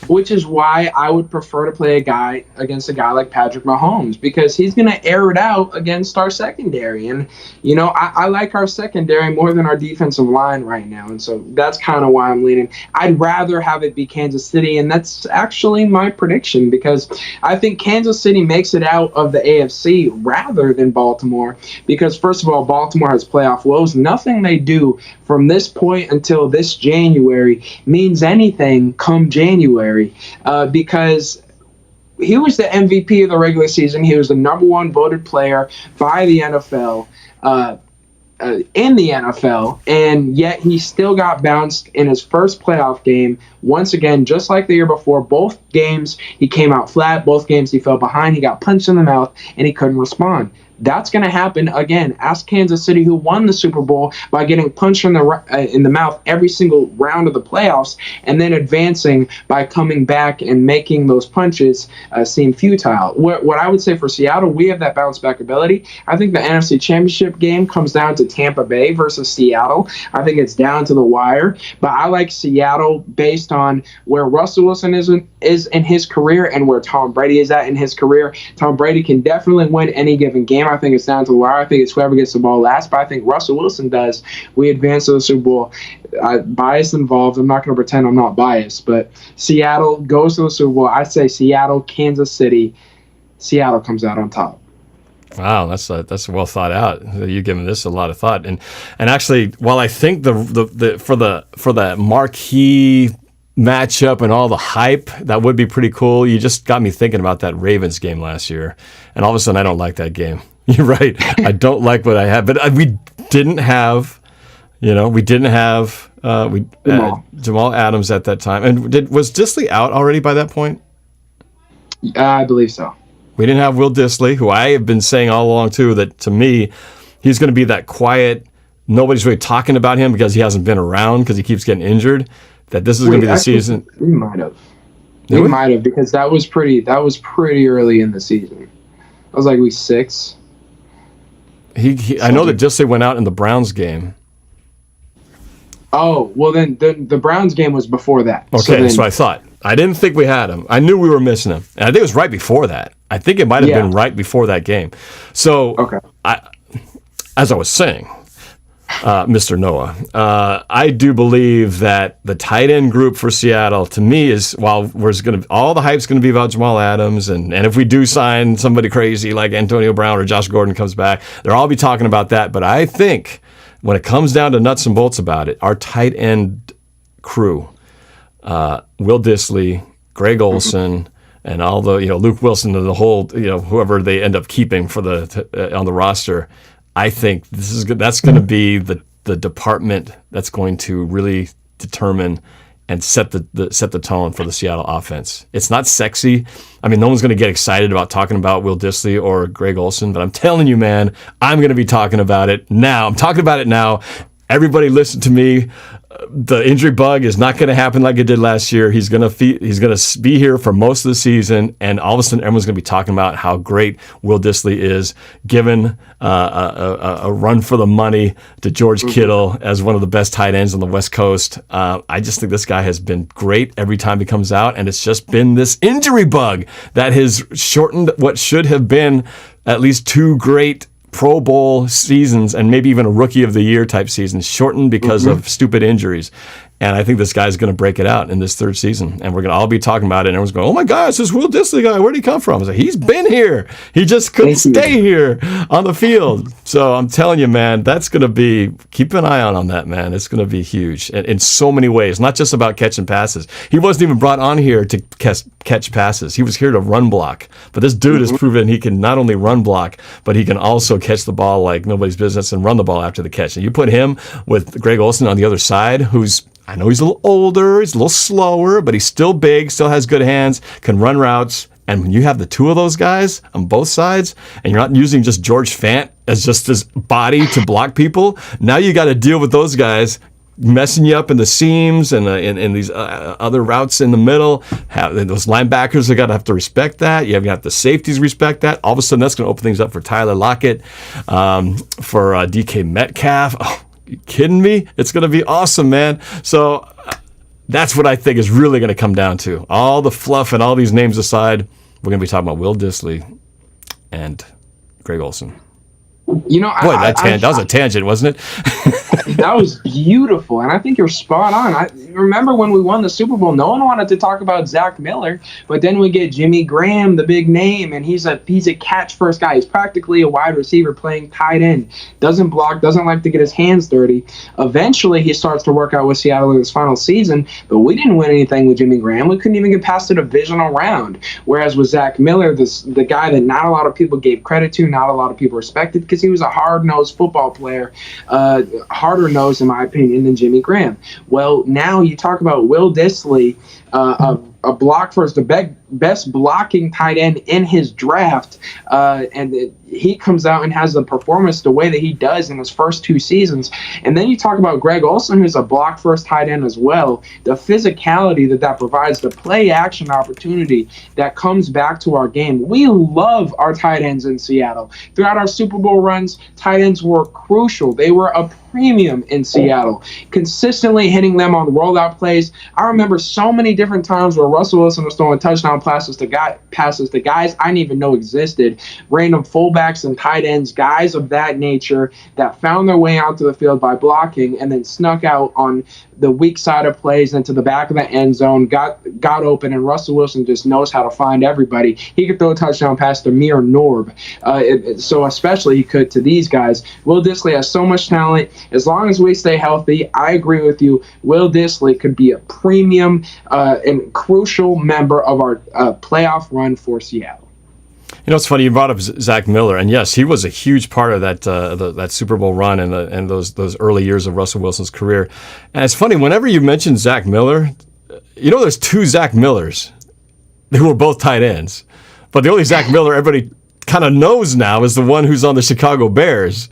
Which is why I would prefer to play against a guy like Patrick Mahomes, because he's going to air it out against our secondary. And, you know, I like our secondary more than our defensive line right now. And so that's kind of why I'm leaning. I'd rather have it be Kansas City, and that's actually my prediction, because I think Kansas City makes it out of the AFC rather than Baltimore, because, first of all, Baltimore has playoff woes. Nothing they do from this point until this January means anything come January. Because he was the MVP of the regular season. He was the number one voted player by the NFL, in the NFL, and yet he still got bounced in his first playoff game. Once again, just like the year before, both games he came out flat. Both games he fell behind. He got punched in the mouth, and he couldn't respond. That's going to happen again. Ask Kansas City, who won the Super Bowl by getting punched in the mouth every single round of the playoffs, and then advancing by coming back and making those punches seem futile. What I would say for Seattle, we have that bounce back ability. I think the NFC Championship game comes down to Tampa Bay versus Seattle. I think it's down to the wire, but I like Seattle based on where Russell Wilson is in his career and where Tom Brady is at in his career. Tom Brady can definitely win any given game. I think it's down to the wire. I think it's whoever gets the ball last, but I think Russell Wilson does. We advance to the Super Bowl. Bias involved. I'm not going to pretend I'm not biased, but Seattle goes to the Super Bowl. I say Seattle, Kansas City. Seattle comes out on top. Wow, that's well thought out. You've given this a lot of thought, and actually, while I think for the marquee matchup and all the hype, that would be pretty cool. You just got me thinking about that Ravens game last year, and all of a sudden I don't like that game. You're right. I don't like what I had, but we didn't have Jamal Adams at that time. And was Disley out already by that point? I believe so. We didn't have Will Disley, who I have been saying all along too, that to me, he's going to be that quiet. Nobody's really talking about him because he hasn't been around because he keeps getting injured. That this is going to be the season. We might have. We might have, because that was pretty early in the season. I was like week 6. I know that Disley went out in the Browns game. Oh, well then the Browns game was before that. Okay, that's what I thought. I didn't think we had him. I knew we were missing him. And I think it was right before that. I think it might have been right before that game. So, as I was saying, Mr. Noah, I do believe that the tight end group for Seattle, to me, is all the hype's going to be about Jamal Adams, and if we do sign somebody crazy like Antonio Brown or Josh Gordon comes back, they'll all be talking about that. But I think when it comes down to nuts and bolts about it, our tight end crew, Will Dissly, Greg Olsen, and all the Luke Wilson and the whole whoever they end up keeping for on the roster. I think that's going to be the department that's going to really determine and set the tone for the Seattle offense. It's not sexy. I mean, no one's going to get excited about talking about Will Dissly or Greg Olsen, but I'm telling you, man, I'm going to be talking about it now. I'm talking about it now. Everybody listen to me. The injury bug is not going to happen like it did last year. He's going to be here for most of the season, and all of a sudden everyone's going to be talking about how great Will Dissly is, given a run for the money to George Kittle as one of the best tight ends on the West Coast. I just think this guy has been great every time he comes out, and it's just been this injury bug that has shortened what should have been at least 2 great Pro Bowl seasons and maybe even a Rookie of the Year type season, shortened because of stupid injuries. And I think this guy's going to break it out in this 3rd season. And we're going to all be talking about it. And everyone's going, oh my gosh, this Will Dissly guy, where'd he come from? I was like, he's been here. He just couldn't stay here on the field. So I'm telling you, man, that's going to be, keep an eye on that, man. It's going to be huge in so many ways, not just about catching passes. He wasn't even brought on here to catch passes. He was here to run block. But this dude has proven he can not only run block, but he can also catch the ball like nobody's business and run the ball after the catch. And you put him with Greg Olsen on the other side, I know he's a little older, he's a little slower, but he's still big, still has good hands, can run routes. And when you have the 2 of those guys on both sides, and you're not using just George Fant as just his body to block people, now you got to deal with those guys messing you up in the seams and in these other routes in the middle. Those linebackers are got to have to respect that. You have to have the safeties respect that. All of a sudden, that's going to open things up for Tyler Lockett, for DK Metcalf. Oh, you kidding me? It's going to be awesome, man. So that's what I think is really going to come down to. All the fluff and all these names aside, we're going to be talking about Will Dissly and Greg Olsen. That was a tangent, wasn't it? That was beautiful, and I think you're spot on. I remember when we won the Super Bowl, no one wanted to talk about Zach Miller, but then we get Jimmy Graham, the big name, and he's a catch-first guy. He's practically a wide receiver playing tight end. Doesn't block, doesn't like to get his hands dirty. Eventually, he starts to work out with Seattle in his final season, but we didn't win anything with Jimmy Graham. We couldn't even get past the divisional round. Whereas with Zach Miller, the guy that not a lot of people gave credit to, not a lot of people respected, because he was a hard-nosed football player, harder nosed, in my opinion, than Jimmy Graham. Well, now you talk about Will Dissly, a block first, the best blocking tight end in his draft, and he comes out and has the performance the way that he does in his first 2 seasons. And then you talk about Greg Olsen, who's a block first tight end as well. The physicality that provides, the play action opportunity that comes back to our game. We love our tight ends in Seattle. Throughout our Super Bowl runs, tight ends were crucial. They were a premium in Seattle, consistently hitting them on rollout plays. I remember so many different times where Russell Wilson was throwing touchdown passes to guys I didn't even know existed, random fullbacks and tight ends, guys of that nature that found their way out to the field by blocking and then snuck out on the weak side of plays into the back of the end zone, got open, and Russell Wilson just knows how to find everybody. He could throw a touchdown pass to me or Norb, so especially he could to these guys. Will Dissly has so much talent. As long as we stay healthy, I agree with you. Will Dissly could be a premium and crucial member of our playoff run for Seattle. You know, it's funny, you brought up Zach Miller, and yes, he was a huge part of that Super Bowl run and those early years of Russell Wilson's career. And it's funny, whenever you mention Zach Miller, you know there's 2 Zach Millers who were both tight ends. But the only Zach Miller everybody kind of knows now is the one who's on the Chicago Bears.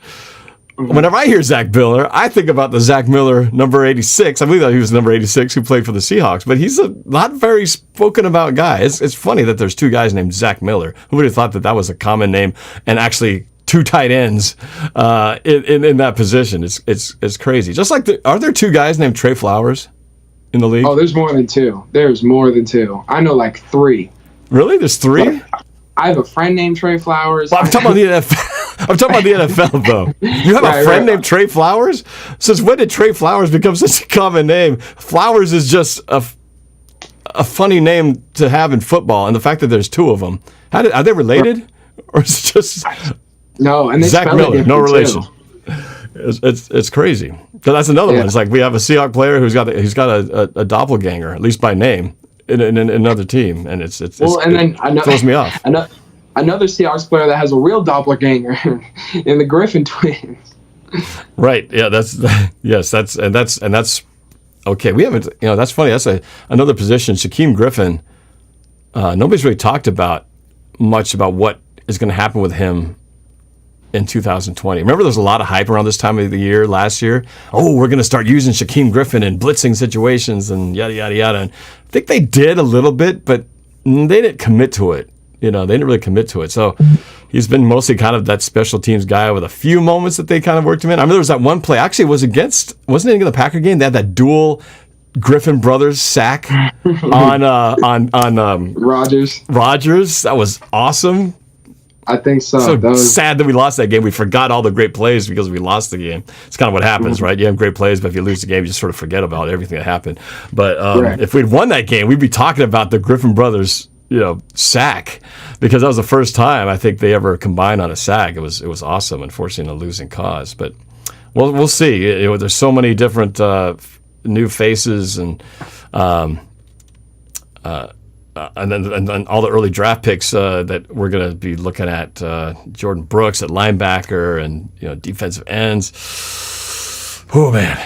whenever I hear Zach Miller, I think about the Zach Miller number 86. I believe that he was number 86 who played for the Seahawks, but he's a not very spoken about guy. It's funny that there's two guys named Zach Miller. Who would have thought that that was a common name and actually two tight ends in that position? It's crazy. Just like are there two guys named Trey Flowers in the league? Oh, there's more than two. There's more than two. I know like three. Really? There's three? I have a friend named Trey Flowers. Well, I'm talking about the NFL. I'm talking about the NFL, though. You have a friend named Trey Flowers? Since when did Trey Flowers become such a common name? Flowers is just a funny name to have in football, and the fact that there's two of them. Are they related? Or is it just no? And they Zach Miller, no relation. It's crazy. So that's another one. It's like we have a Seahawks player who's got a doppelganger, at least by name, in another team, and it throws me off. Another Seahawks player that has a real doppelganger in the Griffin twins. Right. Yeah. That's okay. We haven't. That's funny. That's another position. Shaquem Griffin. Nobody's really talked much about what is going to happen with him in 2020. Remember, there was a lot of hype around this time of the year last year. Oh, we're going to start using Shaquem Griffin in blitzing situations and yada yada yada. And I think they did a little bit, but they didn't commit to it. They didn't really commit to it. So he's been mostly kind of that special teams guy with a few moments that they kind of worked him in. I remember there was that one play. Actually, wasn't it in the Packer game? They had that dual Griffin brothers sack on Rodgers. That was awesome. I think so. So sad that we lost that game. We forgot all the great plays because we lost the game. It's kind of what happens, right? You have great plays, but if you lose the game, you just sort of forget about everything that happened. But if we'd won that game, we'd be talking about the Griffin brothers, sack, because that was the first time I think they ever combined on a sack. It was awesome. Unfortunately, a losing cause, but we'll see. There's so many different new faces and then all the early draft picks that we're going to be looking at. Jordan Brooks at linebacker and defensive ends. Oh man,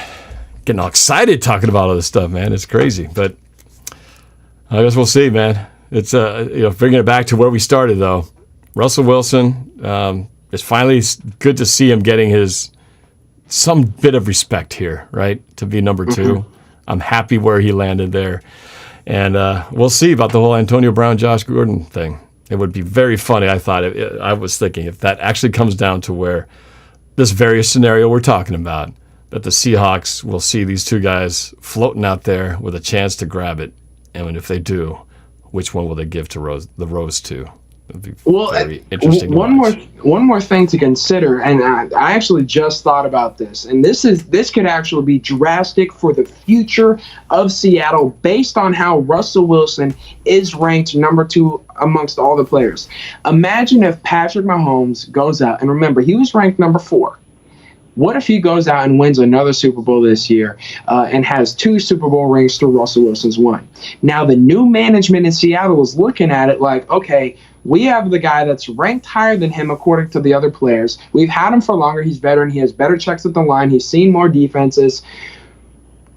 getting all excited talking about all this stuff, man. It's crazy, but I guess we'll see, man. It's bringing it back to where we started though. Russell Wilson. It's finally good to see him getting some bit of respect here, right? To be number 2. I'm happy where he landed there. And we'll see about the whole Antonio Brown, Josh Gordon thing. It would be very funny, I thought. I was thinking if that actually comes down to where this very scenario we're talking about, that the Seahawks will see these two guys floating out there with a chance to grab it. And if they do, which one will they give to the Rose to? Very interesting. One more thing to consider, and I actually just thought about this, and this could actually be drastic for the future of Seattle based on how Russell Wilson is ranked number 2 amongst all the players. Imagine if Patrick Mahomes goes out, and remember, he was ranked number 4. What if he goes out and wins another Super Bowl this year and has 2 Super Bowl rings through Russell Wilson's 1? Now, the new management in Seattle is looking at it like, okay, we have the guy that's ranked higher than him according to the other players. We've had him for longer. He's veteran. He has better checks at the line. He's seen more defenses.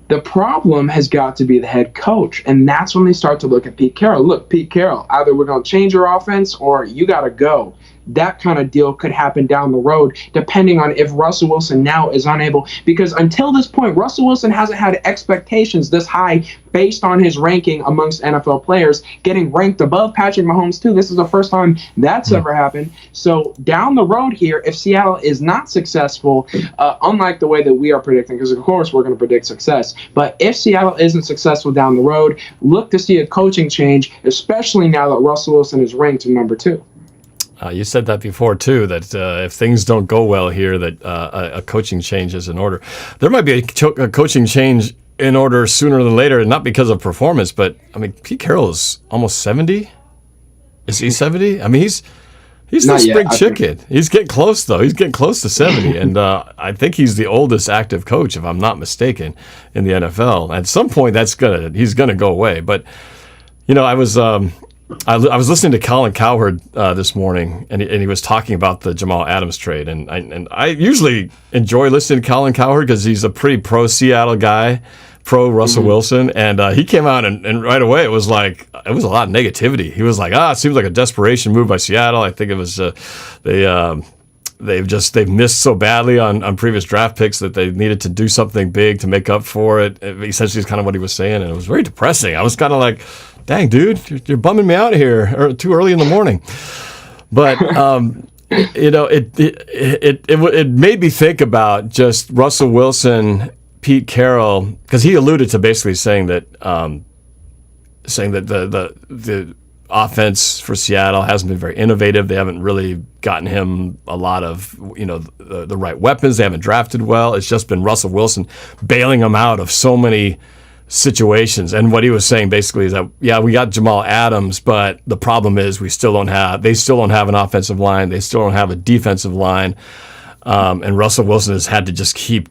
The problem has got to be the head coach, and that's when they start to look at Pete Carroll. Look, Pete Carroll, either we're going to change your offense or you got to go. That kind of deal could happen down the road, depending on if Russell Wilson now is unable. Because until this point, Russell Wilson hasn't had expectations this high based on his ranking amongst NFL players, getting ranked above Patrick Mahomes, too. This is the first time that's ever happened. So down the road here, if Seattle is not successful, unlike the way that we are predicting, because, of course, we're going to predict success. But if Seattle isn't successful down the road, look to see a coaching change, especially now that Russell Wilson is ranked number 2. You said that before, too, that if things don't go well here, that a coaching change is in order. There might be a coaching change in order sooner than later, not because of performance, but, I mean, Pete Carroll is almost 70? Is he 70? I mean, he's the spring chicken. He's getting close, though. He's getting close to 70, and I think he's the oldest active coach, if I'm not mistaken, in the NFL. At some point, he's gonna go away. But, I was listening to Colin Cowherd this morning, and he was talking about the Jamal Adams trade. And I usually enjoy listening to Colin Cowherd because he's a pretty pro-Seattle guy, pro-Russell Wilson. And he came out, and right away it was a lot of negativity. He was like, it seems like a desperation move by Seattle. I think it was they've missed so badly on previous draft picks that they needed to do something big to make up for it. Essentially, is kind of what he was saying, and it was very depressing. I was kind of like, "Dang, dude, you're bumming me out here too early in the morning." But it made me think about just Russell Wilson, Pete Carroll, because he alluded to basically saying that the offense for Seattle hasn't been very innovative. They haven't really gotten him a lot of the right weapons. They haven't drafted well. It's just been Russell Wilson bailing them out of so many situations. And what he was saying basically is that, yeah, we got Jamal Adams, but the problem is they still don't have an offensive line. They still don't have a defensive line. And Russell Wilson has had to just keep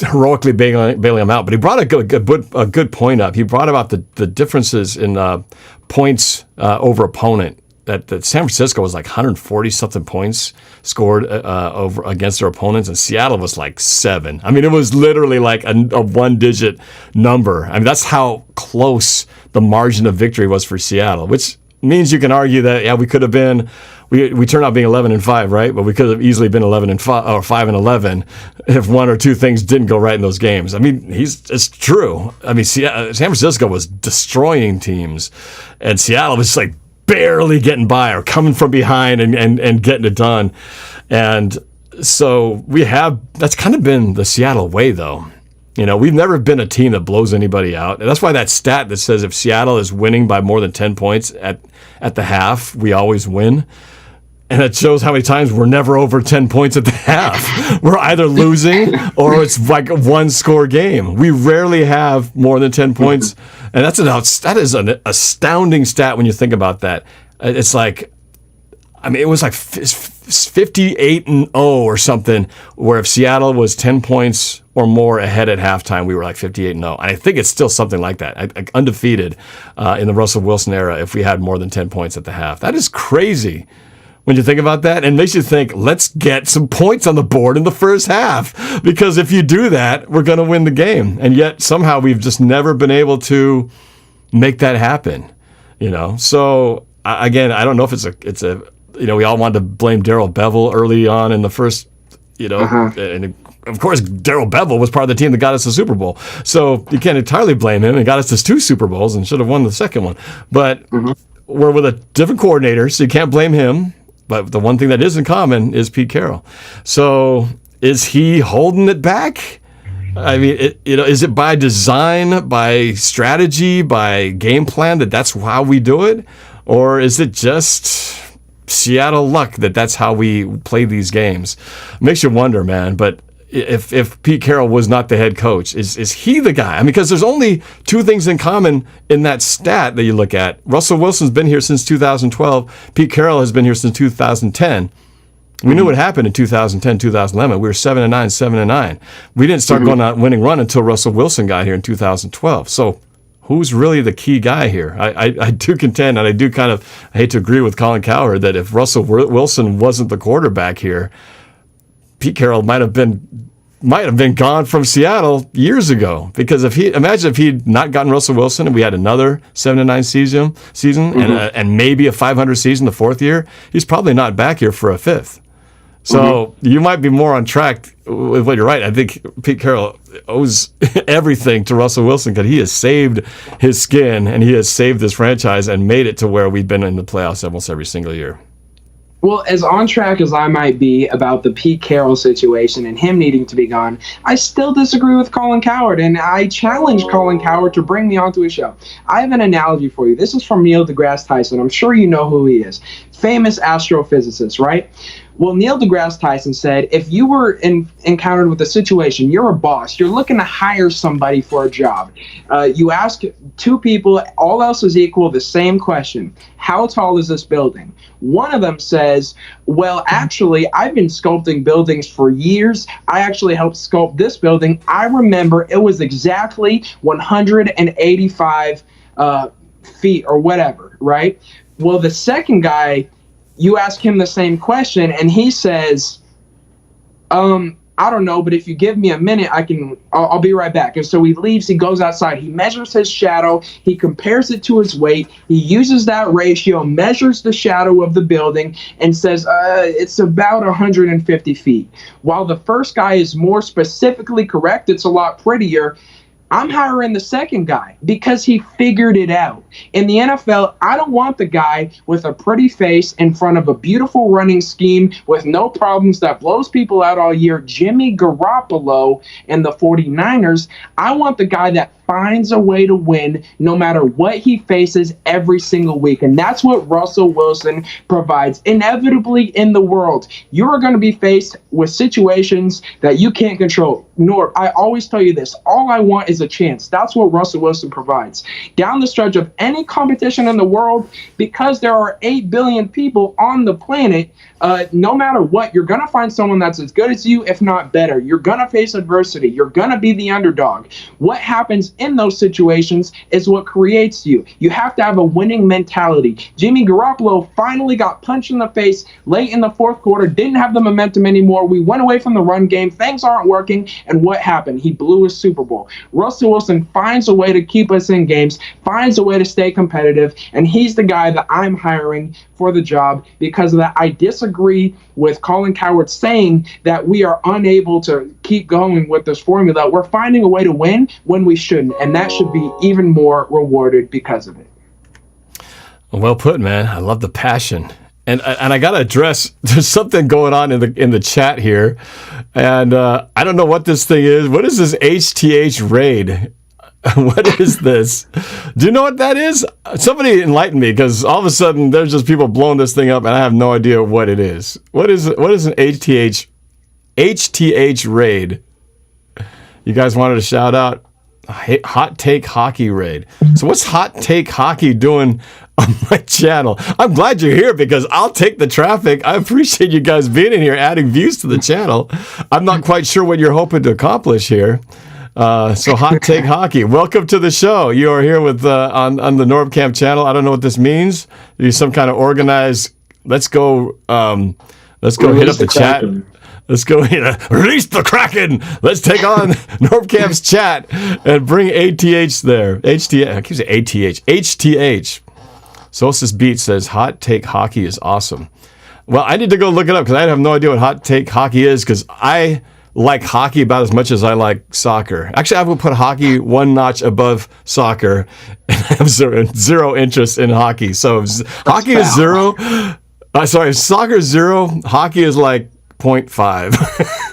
heroically bailing them out. But he brought a good point up. He brought about the differences in points over opponent. That San Francisco was like 140 something points scored over against their opponents, and Seattle was like 7. I mean, it was literally like a one-digit number. I mean, that's how close the margin of victory was for Seattle, which means you can argue that we could have been. We turned out being 11-5, right? But we could have easily been 11-5 or 5-11 if one or two things didn't go right in those games. I mean, it's true. I mean, San Francisco was destroying teams, and Seattle was like barely getting by or coming from behind and getting it done. And so that's kind of been the Seattle way, though. We've never been a team that blows anybody out. And that's why that stat that says if Seattle is winning by more than 10 points at the half, we always win. And it shows how many times we're never over 10 points at the half. We're either losing or it's like a one-score game. We rarely have more than 10 points. And that is an astounding stat when you think about that. It's like, I mean, it was like 58-0 or something, where if Seattle was 10 points or more ahead at halftime, we were like 58-0. And I think it's still something like that, undefeated in the Russell Wilson era if we had more than 10 points at the half. That is crazy when you think about that, and it makes you think, let's get some points on the board in the first half, because if you do that, we're going to win the game. And yet somehow we've just never been able to make that happen. So again, I don't know if it's a we all wanted to blame Darrell Bevell early on in the first, and of course Darrell Bevell was part of the team that got us the Super Bowl. So you can't entirely blame him. He got us to 2 Super Bowls and should have won the second one. But we're with a different coordinator, so you can't blame him. But the one thing that is in common is Pete Carroll. So is he holding it back? I mean, is it by design, by strategy, by game plan that's how we do it? Or is it just Seattle luck that's how we play these games? Makes you wonder, man. But if Pete Carroll was not the head coach, is he the guy? I mean, because there's only 2 things in common in that stat that you look at. Russell Wilson's been here since 2012. Pete Carroll has been here since 2010. We knew what happened in 2010, 2011. We were 7-9, 7-9. We didn't start going on a winning run until Russell Wilson got here in 2012. So who's really the key guy here? I do contend, and I hate to agree with Colin Cowherd, that if Russell Wilson wasn't the quarterback here, Pete Carroll might have been gone from Seattle years ago. Because imagine if he'd not gotten Russell Wilson and we had another 7-9 season and maybe a 500 season the 4th year, he's probably not back here for a 5th. So you might be more on track with what you're right. I think Pete Carroll owes everything to Russell Wilson, because he has saved his skin and he has saved this franchise and made it to where we've been in the playoffs almost every single year. Well, as on track as I might be about the Pete Carroll situation and him needing to be gone, I still disagree with Colin Cowherd, and I challenge Colin Cowherd to bring me onto his show. I have an analogy for you. This is from Neil deGrasse Tyson. I'm sure you know who he is. Famous astrophysicist, right? Well, Neil deGrasse Tyson said, if you were encountered with a situation, you're a boss, you're looking to hire somebody for a job. You ask 2 people, all else is equal, the same question. How tall is this building? One of them says, well, actually, I've been sculpting buildings for years. I actually helped sculpt this building. I remember it was exactly 185 feet or whatever, right? Well, the second guy, you ask him the same question, and he says, I don't know, but if you give me a minute, I'll be right back. And so he leaves, he goes outside, he measures his shadow, he compares it to his weight, he uses that ratio, measures the shadow of the building, and says, it's about 150 feet. While the first guy is more specifically correct, it's a lot prettier, I'm hiring the second guy because he figured it out. In the NFL, I don't want the guy with a pretty face in front of a beautiful running scheme with no problems that blows people out all year, Jimmy Garoppolo and the 49ers. I want the guy that finds a way to win no matter what he faces every single week. And that's what Russell Wilson provides. Inevitably in the world, you are going to be faced with situations that you can't control. Norb, I always tell you this, all I want is a chance. That's what Russell Wilson provides. Down the stretch of any competition in the world, because there are 8 billion people on the planet, no matter what, you're going to find someone that's as good as you, if not better. You're going to face adversity. You're going to be the underdog. What happens in those situations is what creates you. You have to have a winning mentality. Jimmy Garoppolo finally got punched in the face late in the fourth quarter, didn't have the momentum anymore. We went away from the run game. Things aren't working. And what happened? He blew his Super Bowl. Russell Wilson finds a way to keep us in games, finds a way to stay competitive, and he's the guy that I'm hiring for the job. Because of that, I disagree with Colin Cowherd saying that we are unable to keep going with this formula. We're finding a way to win when we shouldn't, and that should be even more rewarded because of it. Well put, man. I love the passion. And I got to address, there's something going on in the chat here, and I don't know what this thing is. What is this HTH raid? What is this? Do you know what that is? Somebody enlighten me, because all of a sudden there's just people blowing this thing up, and I have no idea what it is. What is an HTH raid? You guys wanted to shout out? Hot Take Hockey raid. So what's Hot Take Hockey doing on my channel? I'm glad you're here because I'll take the traffic. I appreciate you guys being in here, adding views to the channel. I'm not quite sure what you're hoping to accomplish here. So Hot Take Hockey, welcome to the show. You are here with on the NorbCam channel. I don't know what this means. You're some kind of organized. Let's go hit up the chat. Let's go release the Kraken. Let's take on NorbCam's chat and bring ATH there. HTH. I keep saying ATH. HTH. Solstice Beat says Hot Take Hockey is awesome. Well, I need to go look it up because I have no idea what Hot Take Hockey is, because I like hockey about as much as I like soccer. Actually, I would put hockey one notch above soccer, and I have zero interest in hockey. So hockey is zero. Sorry, soccer is 0. Hockey is like 0.5.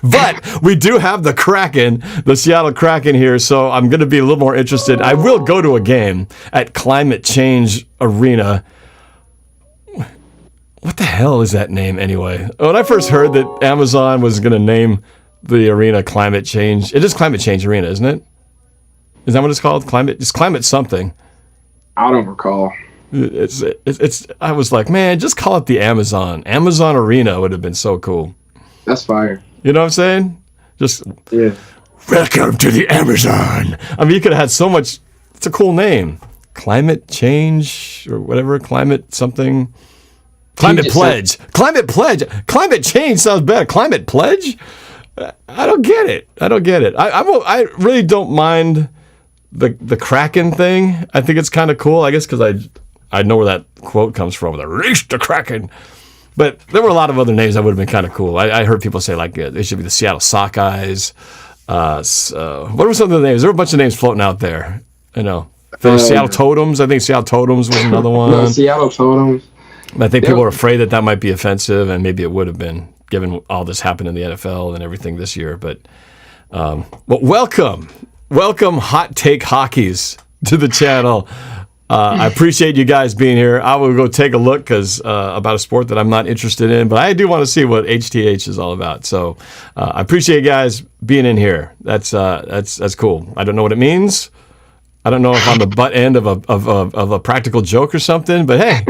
But we do have the Kraken, the Seattle Kraken here, so I'm going to be a little more interested. I will go to a game at Climate Change Arena. What the hell is that name anyway? When I first heard that Amazon was going to name the arena Climate Change, it is Climate Change Arena, isn't it? Is that what it's called? It's Climate something. I don't recall. It's. I was like, man, just call it the Amazon Arena would have been so cool. That's fire. You know what I'm saying? Just yeah. Welcome to the Amazon. I mean, you could have had so much. It's a cool name. Climate Change or whatever. Climate something. Climate Pledge. Climate Pledge. Climate Change sounds better. Climate Pledge. I don't get it. I really don't mind the Kraken thing. I think it's kind of cool. I guess because I know where that quote comes from. The Release the Kraken. But there were a lot of other names that would have been kind of cool. I heard people say like they should be the Seattle Sockeyes. What were some of the names? There were a bunch of names floating out there. I know. The Seattle Totems. I think Seattle Totems was another one. No, Seattle Totems. I think people were afraid that might be offensive, and maybe it would have been, given all this happened in the NFL and everything this year. But welcome Hot Take Hockeys to the channel. I appreciate you guys being here. I will go take a look because about a sport that I'm not interested in, but I do want to see what HTH is all about. So I appreciate you guys being in here. That's cool. I don't know what it means. I don't know if I'm the butt end of a practical joke or something, but hey.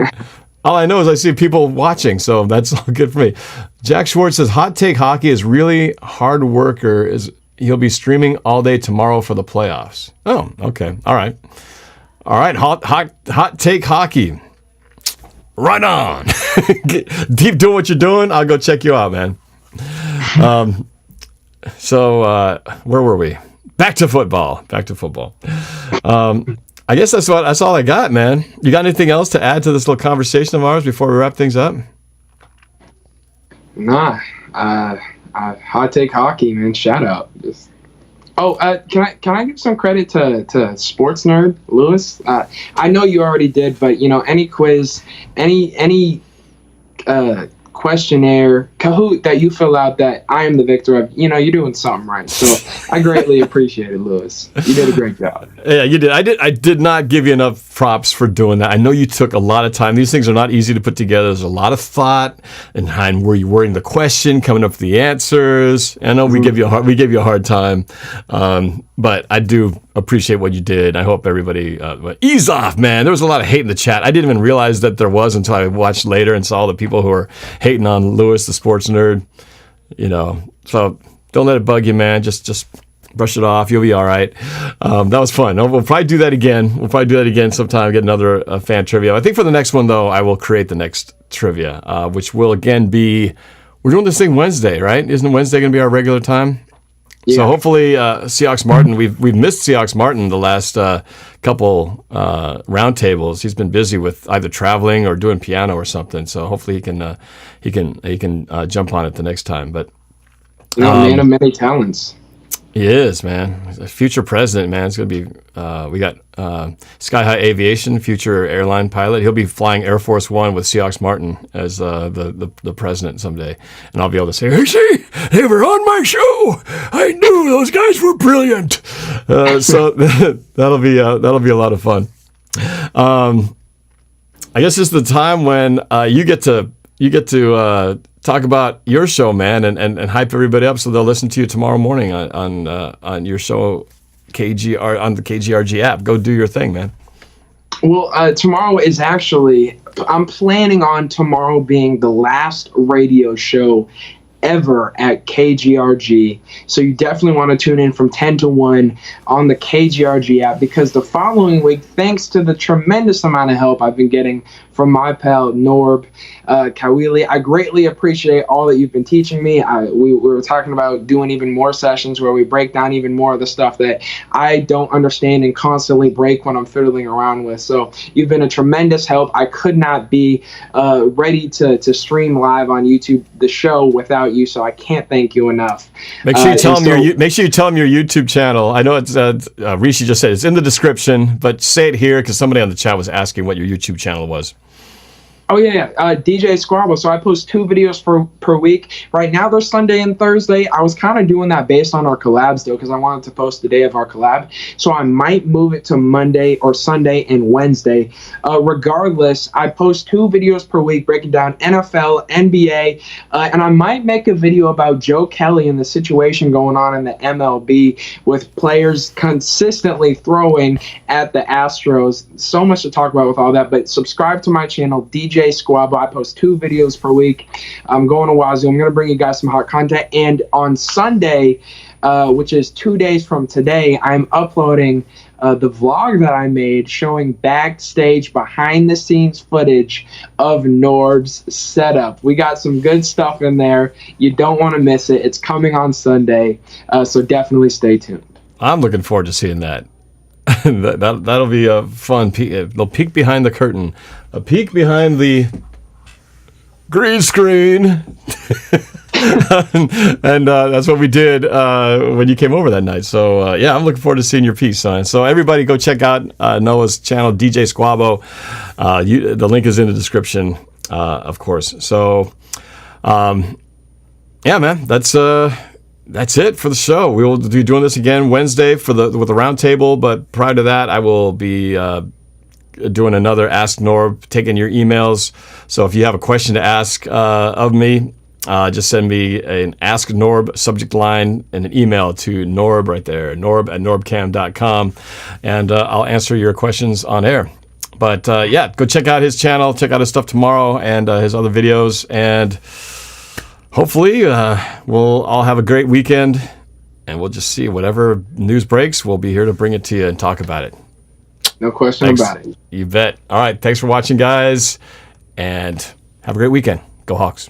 All I know is I see people watching, so that's all good for me. Jack Schwartz says, Hot Take Hockey is really hard worker. He'll be streaming all day tomorrow for the playoffs. Oh, okay. All right. Hot Take Hockey. Right on. Keep doing what you're doing. I'll go check you out, man. So where were we? Back to football. I guess that's all I got, man. You got anything else to add to this little conversation of ours before we wrap things up? Nah. Hot take hockey, man. Shout out. Can I give some credit to Sports Nerd Lewis? I know you already did, but any quiz, any questionnaire, Kahoot that you fill out that I am the victor of, you're doing something right. So I greatly appreciate it, Lewis. You did a great job. Yeah, you did. I did not give you enough props for doing that. I know you took a lot of time. These things are not easy to put together. There's a lot of thought behind where you're wording the question, coming up with the answers. I know we give you a hard time, but I do appreciate what you did. I hope everybody ease off, man. There was a lot of hate in the chat. I didn't even realize that there was until I watched later and saw all the people who were hating on Lewis, the sports nerd. So don't let it bug you, man. Just brush it off. You'll be all right. That was fun. We'll probably do that again. Sometime. Get another fan trivia. I think for the next one, though, I will create the next trivia, which will again be. We're doing this thing Wednesday, right? Isn't Wednesday going to be our regular time? Yeah. So hopefully, Seahawks Martin. We've missed Seahawks Martin the last couple roundtables. He's been busy with either traveling or doing piano or something. So hopefully he can jump on it the next time. But man of many talents. He is, man. He's a future president, man. It's gonna be. We got Sky High Aviation, future airline pilot. He'll be flying Air Force One with Seahawks Martin as the president someday, and I'll be able to say, "Hey, see, they were on my show. I knew those guys were brilliant." So that'll be a lot of fun. I guess it's the time when you get to talk about your show, man, and hype everybody up so they'll listen to you tomorrow morning on your show, KGR, on the KGRG app. Go do your thing, man. Well, tomorrow is actually, I'm planning on tomorrow being the last radio show ever at KGRG. So you definitely want to tune in from 10 to 1 on the KGRG app, because the following week, thanks to the tremendous amount of help I've been getting from my pal Norb Kawili, I greatly appreciate all that you've been teaching me. We were talking about doing even more sessions where we break down even more of the stuff that I don't understand and constantly break when I'm fiddling around with. So you've been a tremendous help. I could not be ready to stream live on YouTube the show without you, so I can't thank you enough. Make sure you tell them your YouTube channel. I know it's Rishi just said it's in the description, but say it here because somebody on the chat was asking what your YouTube channel was. Oh, yeah. DJ Squabble. So I post 2 videos per week. Right now, they're Sunday and Thursday. I was kind of doing that based on our collabs, though, because I wanted to post the day of our collab. So I might move it to Monday or Sunday and Wednesday. Regardless, I post 2 videos per week breaking down NFL, NBA, and I might make a video about Joe Kelly and the situation going on in the MLB with players consistently throwing at the Astros. So much to talk about with all that, but subscribe to my channel, DJ Squabble. I post 2 videos per week. I'm going to Wazoo. I'm going to bring you guys some hot content. And on Sunday, which is 2 days from today, I'm uploading the vlog that I made showing backstage behind-the-scenes footage of Norb's setup. We got some good stuff in there. You don't want to miss it. It's coming on Sunday, so definitely stay tuned. I'm looking forward to seeing that. That'll be a fun peek. They'll peek behind the curtain, a peek behind the green screen, and that's what we did when you came over that night. So yeah, I'm looking forward to seeing your piece, son. So everybody, go check out Noah's channel, DJ Squabbo. The link is in the description, of course. So yeah, man, that's it for the show. We will be doing this again Wednesday with the roundtable, but prior to that, I will be doing another Ask Norb, taking your emails. So if you have a question to ask of me, just send me an Ask Norb subject line and an email to Norb right there, norb@norbcam.com, and I'll answer your questions on air. But yeah, go check out his channel, check out his stuff tomorrow and his other videos, and hopefully, we'll all have a great weekend, and we'll just see whatever news breaks. We'll be here to bring it to you and talk about it. No question about it. You bet. All right. Thanks for watching, guys, and have a great weekend. Go Hawks.